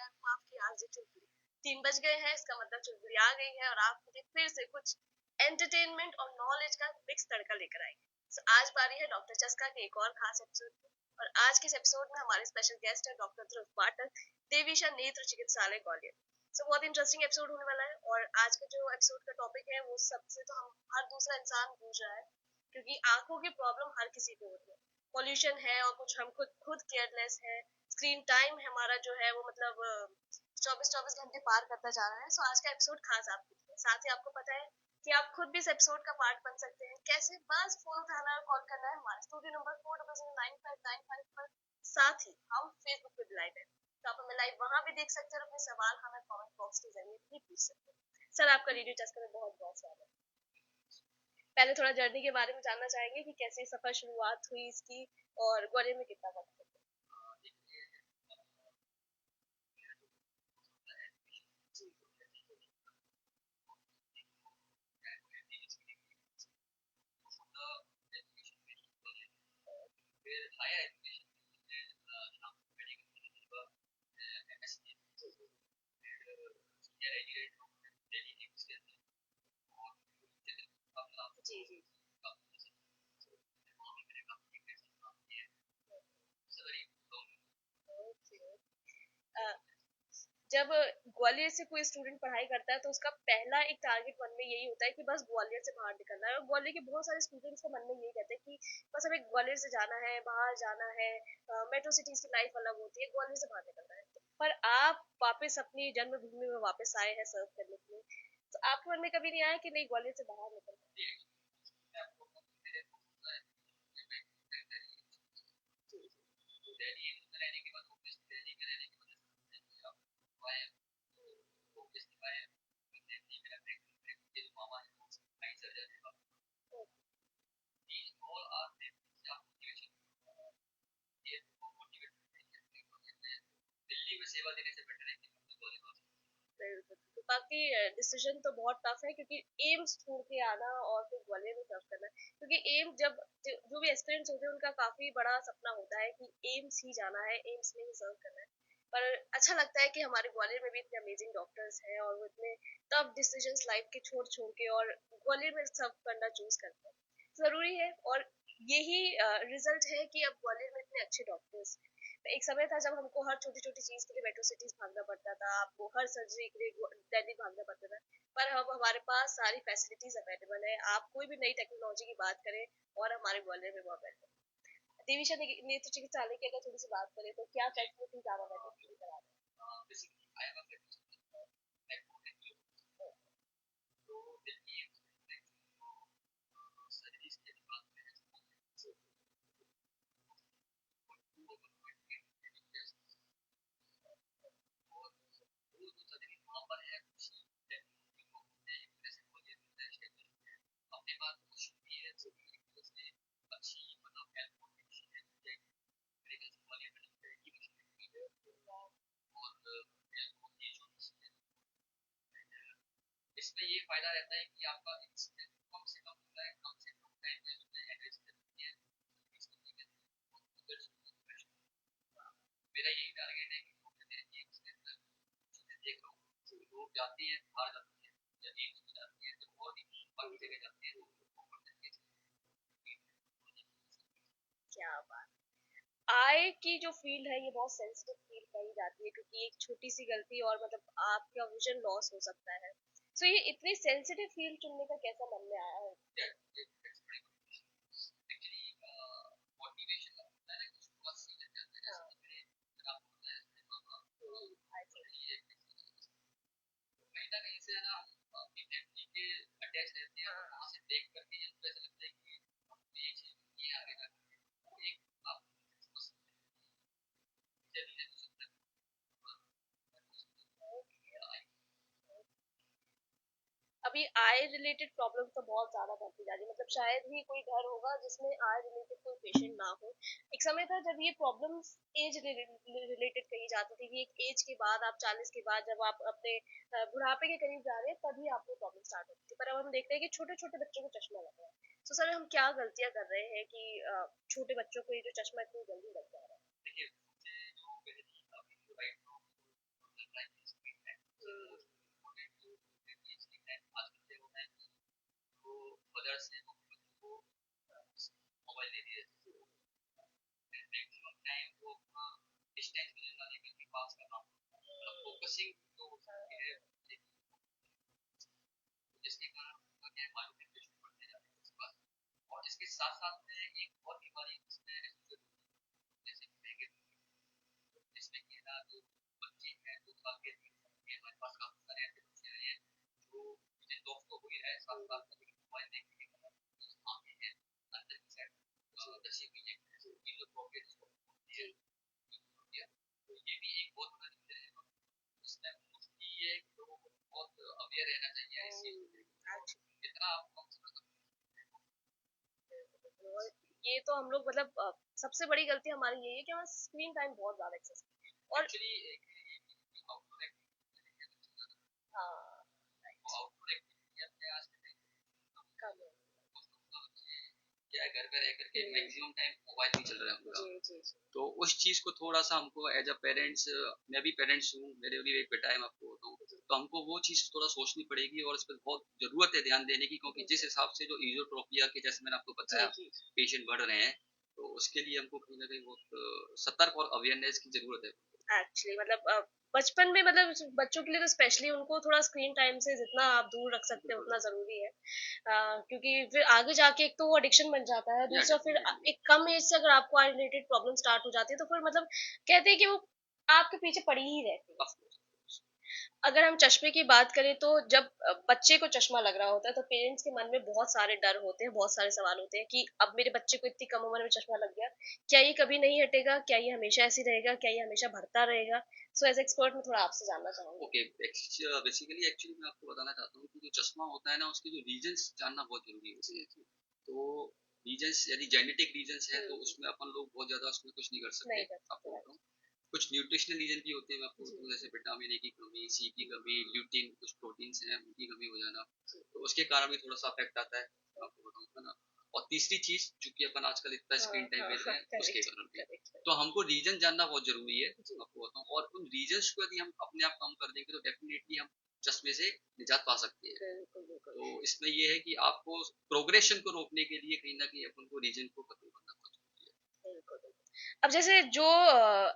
मैं हूँ आपकी आरजे चुलबुली। 3 बज गए हैं, इसका मतलब चुलबुली आ गई है और आपके लिए फिर से कुछ एंटरटेनमेंट और नॉलेज का मिक्स तड़का लेकर आई। आज बारी है डॉक्टर चस्का के एक और खास एपिसोड की। और आज के इस एपिसोड में हमारे स्पेशल गेस्ट है डॉक्टर ध्रुव पाठक, देवीशा नेत्र चिकित्सालय ग्वालियर। बहुत इंटरेस्टिंग एपिसोड होने वाला है और आज का जो एपिसोड का टॉपिक है वो सबसे तो हम हर दूसरा इंसान पूछ रहा है, क्योंकि आंखों की प्रॉब्लम हर किसी को होती है। पॉल्यूशन है और कुछ हम खुद खुद केयरलेस है। स्क्रीन टाइम हमारा जो है वो मतलब 24-24 घंटे पार करता जा रहा है। आज का एपिसोड खास आपके लिए। साथ ही आपको पता है कि आप खुद भी इस एपिसोड का पार्ट बन सकते हैं। कैसे? बस फोन उठाना है और कॉल करना है हमारे स्टूडियो नंबर 40095955 पर। साथ ही हम फेसबुक पे भी लाइव है, तो आप हमें लाइव वहां भी देख सकते हैं और अपने सवाल हमें कमेंट बॉक्स के जरिए भी पूछ सकते हैं। सर, आपका रेडियो चस्का में बहुत बहुत स्वागत है। पहले थोड़ा जर्नी के बारे में जानना चाहेंगे कि कैसे सफर शुरुआत हुई इसकी और ग्वालियर में कितना वक्त लगा? जी जी। अ, जब ग्वालियर से कोई स्टूडेंट पढ़ाई करता है तो उसका पहला एक टारगेट मन में यही होता है कि बस ग्वालियर से बाहर निकलना है। और ग्वालियर के बहुत सारे स्टूडेंट्स का मन में यही रहता है कि बस हमें ग्वालियर से जाना है, बाहर जाना है। मेट्रो सिटीज की लाइफ अलग होती है, ग्वालियर से बाहर निकलना है। पर आप वापस अपनी जन्मभूमि में वापस आए हैं सर्व करने के लिए, तो आपके मन में कभी नहीं आया कि नहीं ग्वालियर से बाहर निकलना? बिल्कुल। तो बाकी डिसीजन तो बहुत टफ है, क्योंकि एम्स छोड़ के आना और फिर ग्वालियर में सर्व करना, क्योंकि एम्स जब जो भी एस्पिरेंट्स होते हैं उनका काफी बड़ा सपना होता है कि एम्स ही जाना है, एम्स में ही सर्व करना है। पर अच्छा लगता है कि हमारे ग्वालियर में भी इतने अमेजिंग डॉक्टर्स हैं और वो इतने टफ डिसीजंस लाइफ के छोड़ छोड़ के और ग्वालियर में सर्व करना चूज करते हैं। जरूरी है। और यही रिजल्ट है कि अब ग्वालियर में इतने अच्छे डॉक्टर्स। एक समय था जब हमको हर छोटी छोटी चीज के लिए मेट्रो सिटीज भागना पड़ता था, आपको हर सर्जरी के लिए दिल्ली भागना पड़ता था। पर अब हमारे पास सारी फैसिलिटीज अवेलेबल है। आप कोई भी नई टेक्नोलॉजी की बात करें और हमारे ग्वालियर में वो अवेलेबल है। देवीशा नेत्र चिकित्सालय की अगर थोड़ी सी बात करें तो क्या फैसिलिटीज आप अवेलेबल करा है? क्या बात। आय की जो फील्ड है ये बहुत सेंसिटिव फील्ड कही जाती है, क्योंकि एक छोटी सी गलती और मतलब आपका विजन लॉस हो सकता है। तो ये इतनी सेंसिटिव फील्ड चुनने का कैसा मन में आया है? अभी आय रिलेटेड प्रॉब्लम तो बहुत ज्यादा बढ़ती जा रही है, मतलब शायद ही कोई घर होगा जिसमें आय रिलेटेड कोई पेशेंट ना हो। एक समय था जब ये प्रॉब्लम्स एज रिलेटेड कही जाती थी कि एक एज के बाद, आप 40 के बाद जब आप अपने बुढ़ापे के करीब जा रहे हैं तभी आपको प्रॉब्लम स्टार्ट होती थी। पर अब हम देखते हैं कि छोटे छोटे बच्चों को चश्मा लग रहा है। तो सर, हम क्या गलतियां कर रहे हैं कि छोटे बच्चों को ये जो चश्मा इतनी जल्दी लग जा रहा है? तो मदर्स ने अपने बच्चों को मोबाइल दे दिए, मैक्सिमम टाइम वो अपना डिस्टेंस मेजर ना लेकर के पास करना, मतलब फोकसिंग जो होती है, जिसके कारण उनका क्या है, माइक्रोन्यूट्रिशन बढ़ते जाते हैं उसके बाद। और इसके साथ साथ में एक और बीमारी इसमें जैसे कि मैं जिसमें कि ना जो बच्चे हैं, 2 साल के 3 साल के, हमारे पास काफी सारे ऐसे बच्चे हैं जो मुझे लॉस तो हो ही रहा है, साथ साथ में लेकिन मोबाइल देखने के कारण जो आंखें हैं अंदर की साइड दसी हुई है, ये जो प्रॉब्लम होती है, तो ये भी एक बहुत बड़ा रीजन है। इसमें मोस्टली ये है कि लोगों को बहुत अवेयर रहना चाहिए इस चीज को, जितना आप कम से कम। और ये तो हम लोग मतलब सबसे बड़ी गलती हमारी यही है कि हमारा स्क्रीन टाइम बहुत ज्यादा एक्सेस और एक्चुअली आउटडोर हाँ एक्टिविटी अपने आज के टाइम कम है। क्या है, घर पे रह करके मैक्सिमम टाइम मोबाइल ही चल रहा है उनका। जी जी जी तो उस चीज को थोड़ा सा हमको एज अ पेरेंट्स, मैं भी पेरेंट्स हूँ, मेरे भी एक बेटा है, मैं आपको बताऊँ, तो हमको वो चीज थोड़ा सोचनी पड़ेगी और इस पर बहुत जरूरत है ध्यान देने की, क्योंकि जिस हिसाब से जो इजोट्रोपिया के, जैसे मैंने आपको जी बताया, जी पेशेंट बढ़ रहे हैं, तो उसके लिए हमको कहीं ना कहीं बहुत सतर्क और अवेयरनेस की जरूरत है। एक्चुअली मतलब बचपन में मतलब बच्चों के लिए तो स्पेशली उनको थोड़ा स्क्रीन टाइम से जितना आप दूर रख सकते हैं उतना जरूरी है, क्योंकि फिर आगे जाके एक तो वो एडिक्शन बन जाता है, या दूसरा फिर एक कम एज से अगर आपको आई रिलेटेड प्रॉब्लम स्टार्ट हो जाती है तो फिर मतलब कहते हैं कि वो आपके पीछे पड़ी ही रहती है। अगर हम चश्मे की बात करें तो जब बच्चे को चश्मा लग रहा होता है तो पेरेंट्स के मन में बहुत सारे डर होते हैं, बहुत सारे सवाल होते हैं कि अब मेरे बच्चे को इतनी कम उम्र में चश्मा लग गया, क्या ये कभी नहीं हटेगा, क्या ये हमेशा ऐसे रहेगा, क्या ये हमेशा बढ़ता रहेगा। सो एज एक्सपर्ट मैं थोड़ा आपसे जानना चाहूंगी। ओके, बेसिकली एक्चुअली मैं आपको बताना चाहता हूँ कि जो चश्मा होता है ना, उसके जो रीजंस जानना बहुत जरूरी होते हैं। तो रीजंस यदि जेनेटिक रीजंस है तो उसमें अपन लोग बहुत ज्यादा उसमें कुछ नहीं कर नहीं सकते, कर सकते आपको right. बताऊँ। कुछ न्यूट्रिशनल रीजन भी होते हैं, मैं आपको जी बताऊँ, जैसे विटामिन ए की कमी, सी की कमी, ल्यूटिन, कुछ प्रोटीन्स हैं उनकी कमी हो जाना, जी तो उसके कारण भी थोड़ा सा अफेक्ट आता है, मैं आपको बताऊँ, है ना। और तीसरी चीज, चूंकि अपन आजकल इतना हाँ स्क्रीन टाइम हाँ दे रहे हाँ हैं उसके करेक्ट कारण भी, करेक्ट तो हमको रीजन जानना बहुत जरूरी है, जी आपको बताऊँ। और उन रीजंस को यदि हम अपने आप कम कर देंगे तो डेफिनेटली हम चश्मे से निजात पा सकते हैं। बिल्कुल बिल्कुल तो इसमें ये है कि आपको प्रोग्रेशन को रोकने के लिए कहीं ना कहीं अपन को रीजन को खत्म करना बहुत जरूरी है। बिल्कुल अब जैसे जो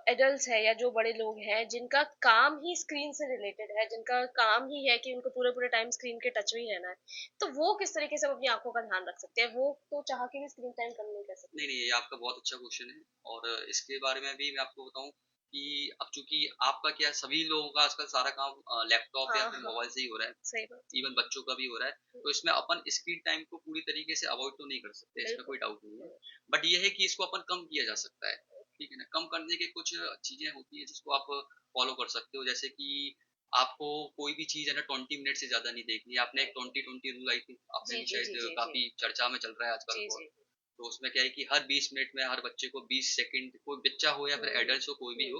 एडल्ट्स है या जो बड़े लोग हैं जिनका काम ही स्क्रीन से रिलेटेड है, जिनका काम ही है कि उनको पूरे पूरे टाइम स्क्रीन के टच में ही रहना है, तो वो किस तरीके से अपनी आंखों का ध्यान रख सकते हैं? वो तो चाह के भी स्क्रीन टाइम कम नहीं कर सकते। नहीं नहीं, ये आपका बहुत अच्छा क्वेश्चन है, और इसके बारे में भी मैं आपको बताऊं कि अब चूंकि आपका क्या, सभी लोगों का आजकल सारा काम लैपटॉप या हाँ फिर हाँ मोबाइल से ही हो रहा सही बात है, इवन बच्चों का भी हो रहा है, तो इसमें अपन स्क्रीन टाइम को पूरी तरीके से अवॉइड तो नहीं कर सकते, इसमें बिल्कुल कोई डाउट नहीं है। बट ये है कि इसको अपन कम किया जा सकता है, ठीक है ना। कम करने के कुछ चीजें होती है जिसको आप फॉलो कर सकते हो, जैसे कि आपको कोई भी चीज है ना 20 मिनट से ज्यादा नहीं देखनी है। आपने एक 20-20 रूल, आई थिंक आपने जी भी जी जी शायद जी जी काफी चर्चा में चल रहा है आजकल जी को। जी तो उसमें क्या है कि हर 20 मिनट में हर बच्चे को 20 सेकंड, कोई बच्चा हो या फिर एडल्ट हो, कोई भी हो,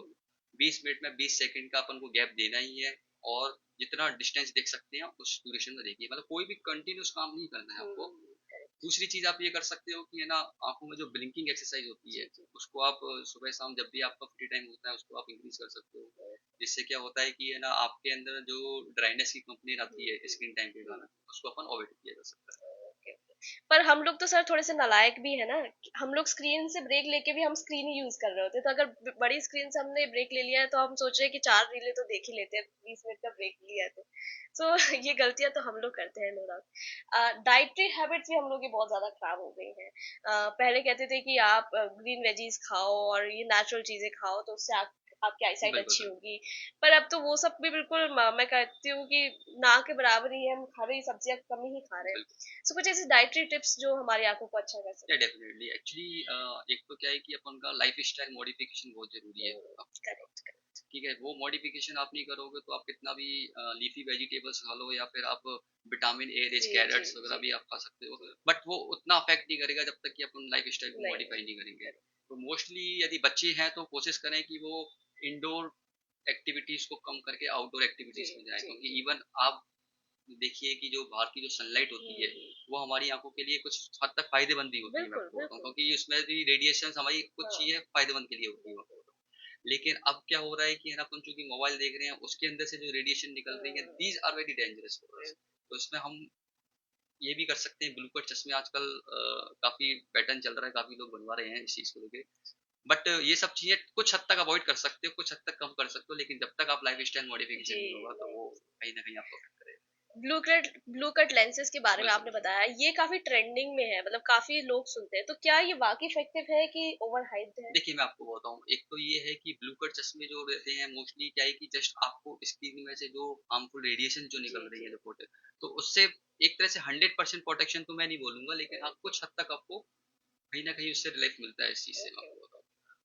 20 मिनट में 20 सेकंड का अपन को गैप देना ही है। और जितना डिस्टेंस देख सकते हैं उस ड्यूरेशन में देखिए, मतलब कोई भी कंटिन्यूस काम नहीं करना है आपको। दूसरी चीज आप ये कर सकते हो कि है ना, आंखों में जो ब्लिंकिंग एक्सरसाइज होती जी है, जी उसको आप सुबह शाम जब भी आपका फ्री टाइम होता है उसको आप इंक्रीज कर सकते हो। जिससे क्या होता है कि है ना, आपके अंदर जो ड्राइनेस की कंप्लेन आती है स्क्रीन टाइम के कारण, उसको अपन अवॉइड किया जा सकता है। ओके पर हम लोग तो सर थोड़े से नालायक भी है ना, हम लोग स्क्रीन से ब्रेक लेके भी हम स्क्रीन ही यूज कर रहे होते हैं, तो अगर बड़ी स्क्रीन से हमने ब्रेक ले लिया है तो हम सोच रहे हैं कि 4 रीलें तो देख ही लेते हैं, 20 मिनट का ब्रेक लिया है तो सो ये गलतियां तो हम लोग करते हैं नो डाउट। डाइटरी हैबिट्स भी हम लोग की बहुत ज्यादा खराब हो गई हैं। पहले कहते थे कि आप ग्रीन वेजीज खाओ और ये नेचुरल चीजें खाओ तो उससे आपकी आईसाइट बिल्कुल अच्छी बिल्कुल। होगी, पर अब तो वो सब भी बिल्कुल मैं कहती हूँ कि ना के बराबर ही है, हम हरी सब्जियां कम ही खा रहे हैं। बिल्कुल। सो कुछ ऐसी डाइटरी टिप्स जो हमारी आंखों को अच्छा कर या सकते डेफिनेटली, एक्चुअली एक तो क्या है कि अपन का लाइफ स्टाइल मॉडिफिकेशन बहुत जरूरी है। हैं। करेक्ट करेक्ट ठीक है, वो मॉडिफिकेशन आप नहीं करोगे तो आप कितना भी लीफी वेजिटेबल्स खा लो, या फिर आप विटामिन ए रिच जी जी कैरेट्स वगैरह जी भी आप खा सकते हो, जी बट वो उतना अफेक्ट नहीं करेगा जब तक कि अपन लाइफ स्टाइल को नहीं मॉडिफाई नहीं करेंगे। करेक्ट तो मोस्टली यदि बच्चे हैं तो कोशिश करें कि वो इंडोर एक्टिविटीज को कम करके आउटडोर जी एक्टिविटीज में जाए, जी क्योंकि जी इवन आप देखिए कि जो बाहर की जो सनलाइट होती है वो हमारी आंखों के लिए कुछ हद तक फायदेमंद भी होती है, मैं बिल्कुल आपको बताऊं, बिल्कुल क्योंकि उसमें भी रेडिएशन हमारी कुछ हाँ चीजें फायदेमंद के लिए होती है। लेकिन अब क्या हो रहा है कि है ना, अपन चूंकि मोबाइल देख रहे हैं उसके अंदर से जो रेडिएशन निकल रही है, these are very dangerous for us. तो इसमें हम ये भी कर सकते हैं, ब्लू कट चश्मे आजकल काफी पैटर्न चल रहा है, काफी लोग बनवा रहे हैं इस चीज को लेके। बट ये सब चीजें कुछ हद तक अवॉइड कर सकते हो, कुछ हद तक कम कर सकते हो, लेकिन जब तक आप लाइफ स्टाइल मॉडिफिकेशन जी। नहीं होगा तो वो कहीं ना कहीं आपको अफेक्ट करेगा। ब्लू कट लेंसेज के बारे में बिल्कुल आपने बिल्कुल। बताया, ये काफी ट्रेंडिंग में है, मतलब काफी लोग सुनते हैं, तो क्या ये वाकई इफेक्टिव है कि ओवर हाइप्ड है? देखिए मैं आपको बताऊँ, एक तो ये है कि ब्लू कट चश्मे जो रहते हैं मोस्टली क्या है कि जस्ट आपको स्क्रीन में से जो हार्मफुल रेडिएशन जो जी निकल रही है जी। जो प्रोटेक्ट, तो उससे एक तरह से 100% प्रोटेक्शन तो मैं नहीं बोलूंगा, लेकिन हाँ कुछ हद तक आपको कहीं ना कहीं उससे रिलीफ मिलता है इस चीज से, मैं ओके। आपको बताऊँ।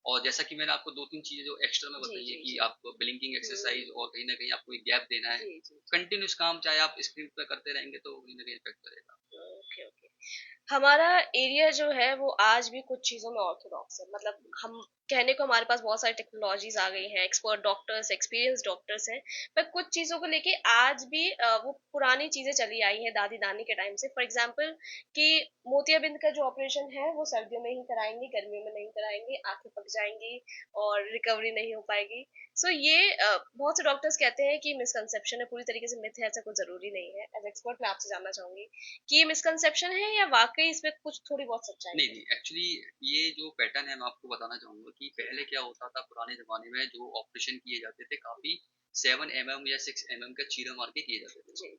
और जैसा कि मैंने आपको दो तीन चीजें जो एक्स्ट्रा में जी बताई है जी कि जी। आपको ब्लिंकिंग हम्म। एक्सरसाइज और कहीं ना कहीं आपको एक गैप देना है, जी जी जी। कंटिन्यूस काम चाहे आप स्क्रीन पर करते रहेंगे तो कहीं ना कहीं इफेक्ट करेगा। Okay okay. हमारा एरिया जो है वो आज भी कुछ चीजों में ऑर्थोडॉक्स है, मतलब हम कहने को हमारे पास बहुत सारी टेक्नोलॉजीज आ गई हैं, एक्सपर्ट डॉक्टर्स, एक्सपीरियंस डॉक्टर्स हैं, पर कुछ चीजों को लेके आज भी वो पुरानी चीजें चली आई हैं दादी नानी के टाइम से। फॉर एग्जांपल कि मोतियाबिंद का जो ऑपरेशन है वो सर्दियों में ही कराएंगे, गर्मियों में नहीं कराएंगे, आंखें पक जाएंगी और रिकवरी नहीं हो पाएगी। सो ये बहुत से डॉक्टर्स कहते हैं कि मिसकंसेप्शन है, पूरी तरीके से मिथ है, ऐसा कुछ जरूरी नहीं है। एज एक्सपर्ट मैं आपसे जानना चाहूंगी कि ये मिसकंसेप्शन है या वाकई इसमें कुछ थोड़ी बहुत सच्चाई नहीं है? नहीं, एक्चुअली ये जो पैटर्न है मैं आपको बताना चाहूंगा कि पहले क्या होता था पुराने जमाने में, जो ऑपरेशन किए जाते थे काफी 7 mm या 6 mm का चीरा मार के किए जाते थे। जी।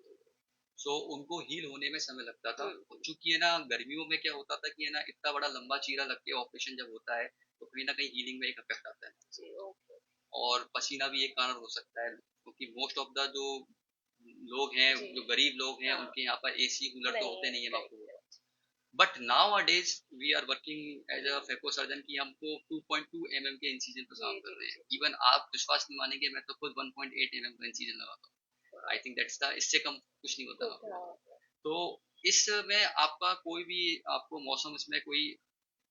सो उनको हील होने में समय लगता था। हम्म। चूंकि है ना गर्मियों में क्या होता था कि है ना इतना बड़ा लंबा चीरा लग के ऑपरेशन जब होता है तो कहीं ना कहीं हीलिंग में एक इफेक्ट आता है, जी ओके। और पसीना भी एक कारण हो सकता है, क्योंकि मोस्ट ऑफ द जो लोग हैं, जी। जो गरीब लोग हैं, हाँ। उनके यहाँ पर एसी कूलर तो नहीं होते है, नहीं है, मैं आपको करेक्ट। बताऊं। But nowadays we are working as a phaco surgeon की हमको 2.2 mm के इंसिजन पर जी काम कर जी रहे हैं। जी जी। इवन आप विश्वास नहीं मानेंगे, मैं तो खुद 1.8 mm का इंसिजन लगाता हूँ। आई थिंक दैट्स द, इससे कम कुछ नहीं होता, मैं खुद आपको हाँ। बताऊं। तो इसमें आपका कोई भी आपको मौसम इसमें कोई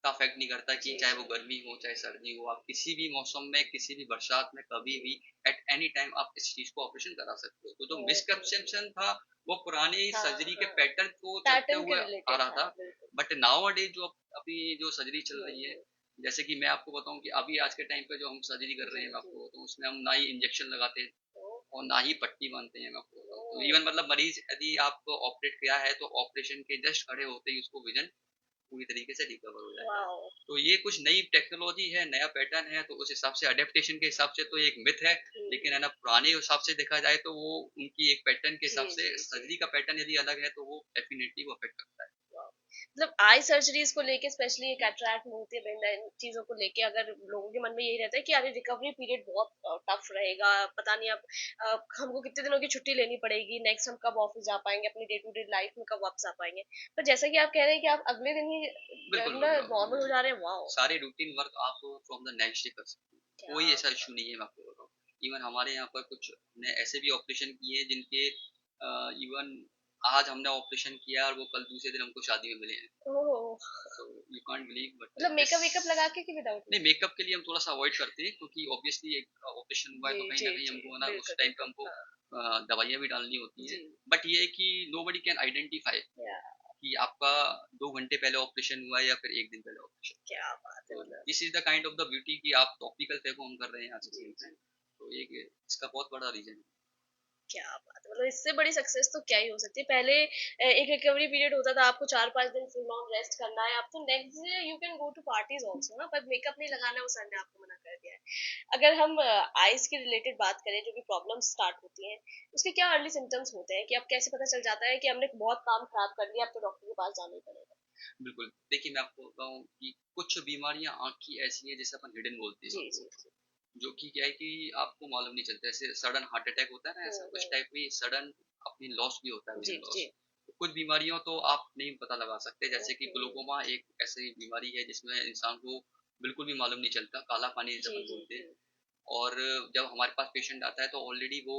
का अफेक्ट नहीं करता कि जी चाहे जी। वो गर्मी हो चाहे सर्दी हो, आप किसी भी मौसम में किसी भी बरसात में कभी भी एट एनी टाइम आप इस चीज को ऑपरेशन करा सकते हो। तो जो ओके ओके। मिसकंसेप्शन था वो पुराने हाँ सर्जरी के हाँ। पैटर्न को चलते पैटर्न के हुए आ रिलेटेड रहा था था। बिल्कुल। बट नाउ अ डे जो अभी जो सर्जरी चल रही है, हम्म। जैसे कि मैं आपको बताऊं कि अभी आज के टाइम पे जो हम सर्जरी कर जी रहे हैं, मैं जी। आपको बताऊं उसमें हम ना ही इंजेक्शन लगाते हैं और ओके। ना ही पट्टी बांधते हैं, मैं आपको बताऊं। तो ओह। इवन मतलब मरीज यदि आपको ऑपरेट किया है तो ऑपरेशन के जस्ट खड़े होते ही उसको विजन पूरी तरीके से रिकवर हो जाएगा। वाओ। तो ये कुछ नई टेक्नोलॉजी है, नया पैटर्न है, तो उस हिसाब से अडेप्टेशन के हिसाब से तो ये एक मिथ है। लेकिन है ना पुराने हिसाब से देखा जाए तो वो उनकी एक पैटर्न के जी हिसाब से जी जी। सर्जरी का पैटर्न यदि अलग है तो वो डेफिनेटली वो अफेक्ट करता है। वाओ। मतलब आई सर्जरीज को लेके, स्पेशली कैटरैक्ट, मोतियाबिंद, इन चीजों को लेके अगर लोगों के मन में यही रहता है कि अरे रिकवरी पीरियड बहुत टफ रहेगा, पता नहीं अब हमको कितने दिनों की छुट्टी लेनी पड़ेगी, नेक्स्ट हम कब ऑफिस जा पाएंगे, अपनी डे टू डे लाइफ में कब वापस आ पाएंगे। पर जैसा कि आप कह रहे हैं कि आप अगले दिन बिल्कुल ही बिल्कुल। नॉर्मल हो जा रहे हैं। वाओ। सारे रूटीन वर्क आप फ्रॉम द नेक्स्ट डे कर सकते हैं, क्या कोई ऐसा बात इशू नहीं है, मैं आपको बताऊँ। इवन हमारे यहाँ पर कुछ हमने ऐसे भी ऑपरेशन किए हैं जिनके इवन आज हमने ऑपरेशन किया और वो कल दूसरे दिन हमको शादी में मिले हैं। है। Oh. So you can't believe but मतलब दिस। मेकअप वेकअप लगा के कि विदाउट नहीं, मेकअप? मेकअप के लिए हम थोड़ा-सा अवॉइड करते हैं, क्योंकि ऑब्वियसली एक ऑपरेशन हुआ है जी तो कहीं जी न कहीं जी। हमको है ना उस बिल्कुल टाइम पे बिल्कुल हमको हाँ। दवाइयाँ भी डालनी होती हैं। जी। बट ये है कि नोबडी कैन आइडेंटिफाई या। कि आपका 2 घंटे पहले ऑपरेशन हुआ है या फिर 1 दिन पहले ऑपरेशन। क्या बात है तो मतलब। This is the kind of the beauty कि आप टॉपिकल फेको हम कर रहे हैं आज के जी टाइम पे। जी। तो एक इसका बहुत बड़ा रीज़न है। क्या बात है, मतलब इससे बड़ी सक्सेस तो क्या ही हो सकती है। पहले एक रिकवरी पीरियड होता था, आपको 4-5 दिन फुल ऑन रेस्ट करना है, अब तो next day you can go to parties also ना, पर मेकअप नहीं लगाना है वो सर ने आपको मना कर दिया है। अगर हम आईज के रिलेटेड बात करें, जो भी प्रॉब्लम्स स्टार्ट होती हैं, उसके क्या अर्ली सिम्टम्स होते हैं, कि अब कैसे पता चल जाता है कि हमने बहुत काम खराब कर लिया, अब तो डॉक्टर के पास जाना ही पड़ेगा? बिल्कुल, देखिए मैं आपको बताऊँ कि कुछ बीमारियाँ आँख की ऐसी हैं जिसे अपन हिडन बोलते हैं जी आपको। जी जी। जो कि क्या है कि आपको मालूम नहीं चलता, जैसे सडन हार्ट अटैक होता है ना, ऐसा उस हम्म। टाइप में सडन अपनी लॉस भी होता है, जी विजन लॉस। जी। कुछ बीमारियों तो आप नहीं पता लगा सकते, जैसे कि हम्म। ग्लूकोमा एक ऐसी बीमारी है जिसमें इंसान को बिल्कुल भी मालूम नहीं चलता, काला पानी जिसे जी अपन जी बोलते हैं। जी। और जब हमारे पास पेशेंट आता है तो ऑलरेडी वो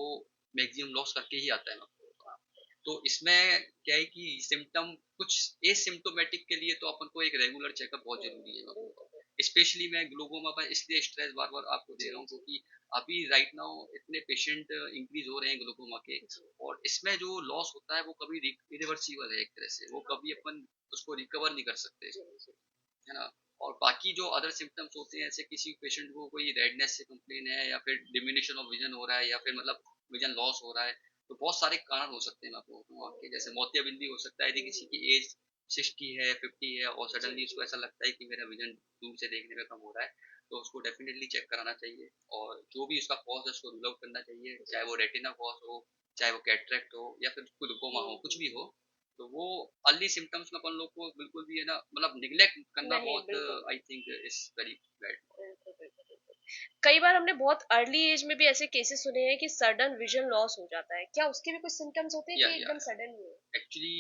मैक्सिमम लॉस करके ही आता है, मैं आपको बताऊं। तो इसमें क्या है कि सिम्टम कुछ एसिम्प्टोमेटिक के लिए तो अपन को एक रेगुलर चेकअप बहुत जरूरी है, मैं आपको बिल्कुल। बताऊं। स्पेशली मैं ग्लूकोमा पर इसलिए स्ट्रेस बार बार आपको दे जी रहा हूँ जी क्योंकि अभी राइट नाउ इतने पेशेंट इंक्रीज हो रहे हैं ग्लूकोमा के, जी। और इसमें जो लॉस होता है वो कभी इरिवर्सिबल है, एक तरह से वो कभी अपन उसको रिकवर नहीं कर सकते, जी जी। है ना। और बाकी जो अदर सिम्टम्स होते हैं, जैसे किसी पेशेंट को कोई रेडनेस से कंप्लेन है या फिर डिमिनिशन ऑफ विजन हो रहा है या फिर मतलब विजन लॉस हो रहा है, तो बहुत सारे कारण हो सकते हैं, मैं आपको बताऊँ आपके, जैसे मोतियाबिंद भी हो सकता है यदि किसी की एज 60 है, 50 है और सडनली उसको ऐसा लगता है कि मेरा विजन दूर से देखने में कम हो रहा है, तो उसको डेफिनेटली चेक कराना चाहिए और जो भी उसका कॉज है उसको रूल आउट करना चाहिए, चाहे वो रेटिना कॉज हो, चाहे वो कैटरेक्ट हो या फिर ग्लूकोमा हो, कुछ भी हो। तो वो अर्ली सिम्टम्स में अपन लोग को बिल्कुल भी है ना, मतलब निग्लेक्ट करना नहीं, बहुत बिल्कुल I think is very bad. बिल्कुल बिल्कुल बिल्कुल। कई बार हमने बहुत अर्ली एज में भी ऐसे केसेस सुने हैं कि सडन विजन लॉस हो जाता है, क्या उसके भी कुछ सिम्टम्स होते हैं या कि या एकदम सडन ही हो? एक्चुअली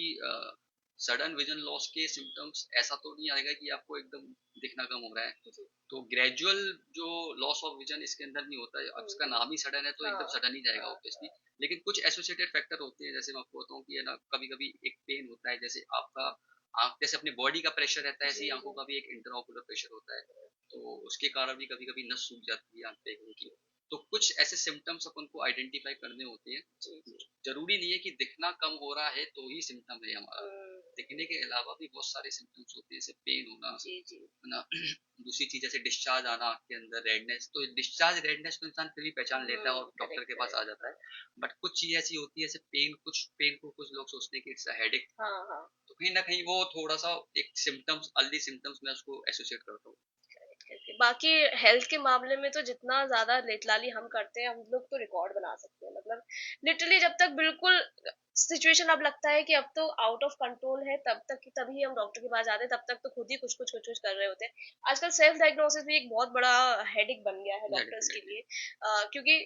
सडन विजन लॉस के सिम्टम्स ऐसा तो नहीं आएगा कि आपको एकदम दिखना कम हो रहा है, जी। तो ग्रेजुअल जो लॉस ऑफ विजन इसके अंदर नहीं होता है। अब इसका नाम ही सडन है तो हाँ एकदम सडन ही जाएगा हाँ ऑब्वियसली। लेकिन कुछ एसोसिएटेड फैक्टर होते हैं, जैसे मैं आपको बताऊं कि है ना, कभी कभी एक पेन होता है, जैसे आपका आंख, जैसे अपनी बॉडी का प्रेशर रहता है ऐसे जी ही जी आंखों का भी एक इंट्राओकुलर प्रेशर होता है, तो उसके कारण भी कभी कभी नस सूख जाती है आंख देखने की। तो कुछ ऐसे सिम्टम्स अपन को आइडेंटिफाई करने होते हैं। जी जी। जरूरी नहीं है कि दिखना कम हो रहा है तो ही सिम्टम है हमारा, हम्म, दिखने के अलावा भी बहुत सारे सिम्टम्स होते हैं, जैसे पेन होना जी जी। है ना। दूसरी चीज जैसे डिस्चार्ज आना आँख के अंदर, रेडनेस, तो डिस्चार्ज रेडनेस तो इंसान फिर भी पहचान लेता है और डॉक्टर करेक्ट के पास आ करेक्ट। जाता है। बट कुछ चीज ऐसी होती है जैसे पेन, कुछ पेन को कुछ लोग सोचते हैं कि इट्स अ हेडेक, हाँ हाँ। तो कहीं ना कहीं वो थोड़ा सा एक सिम्टम्स, अर्ली सिम्टम्स में उसको एसोसिएट करता हूँ। करके बाकी हेल्थ के मामले में तो जितना ज्यादा लेटलाली हम करते हैं, हम लोग तो रिकॉर्ड बना सकते हैं, मतलब लिटरली जब तक बिल्कुल सिचुएशन अब लगता है कि अब तो आउट ऑफ कंट्रोल है, तब तक तभी हम डॉक्टर के पास जाते हैं, तब तक तो खुद ही कुछ कुछ कर रहे होते हैं। आजकल सेल्फ डायग्नोसिस भी एक बहुत बड़ा हेडिक बन गया है या डॉक्टर्स के डेफिनेटली। लिए, क्योंकि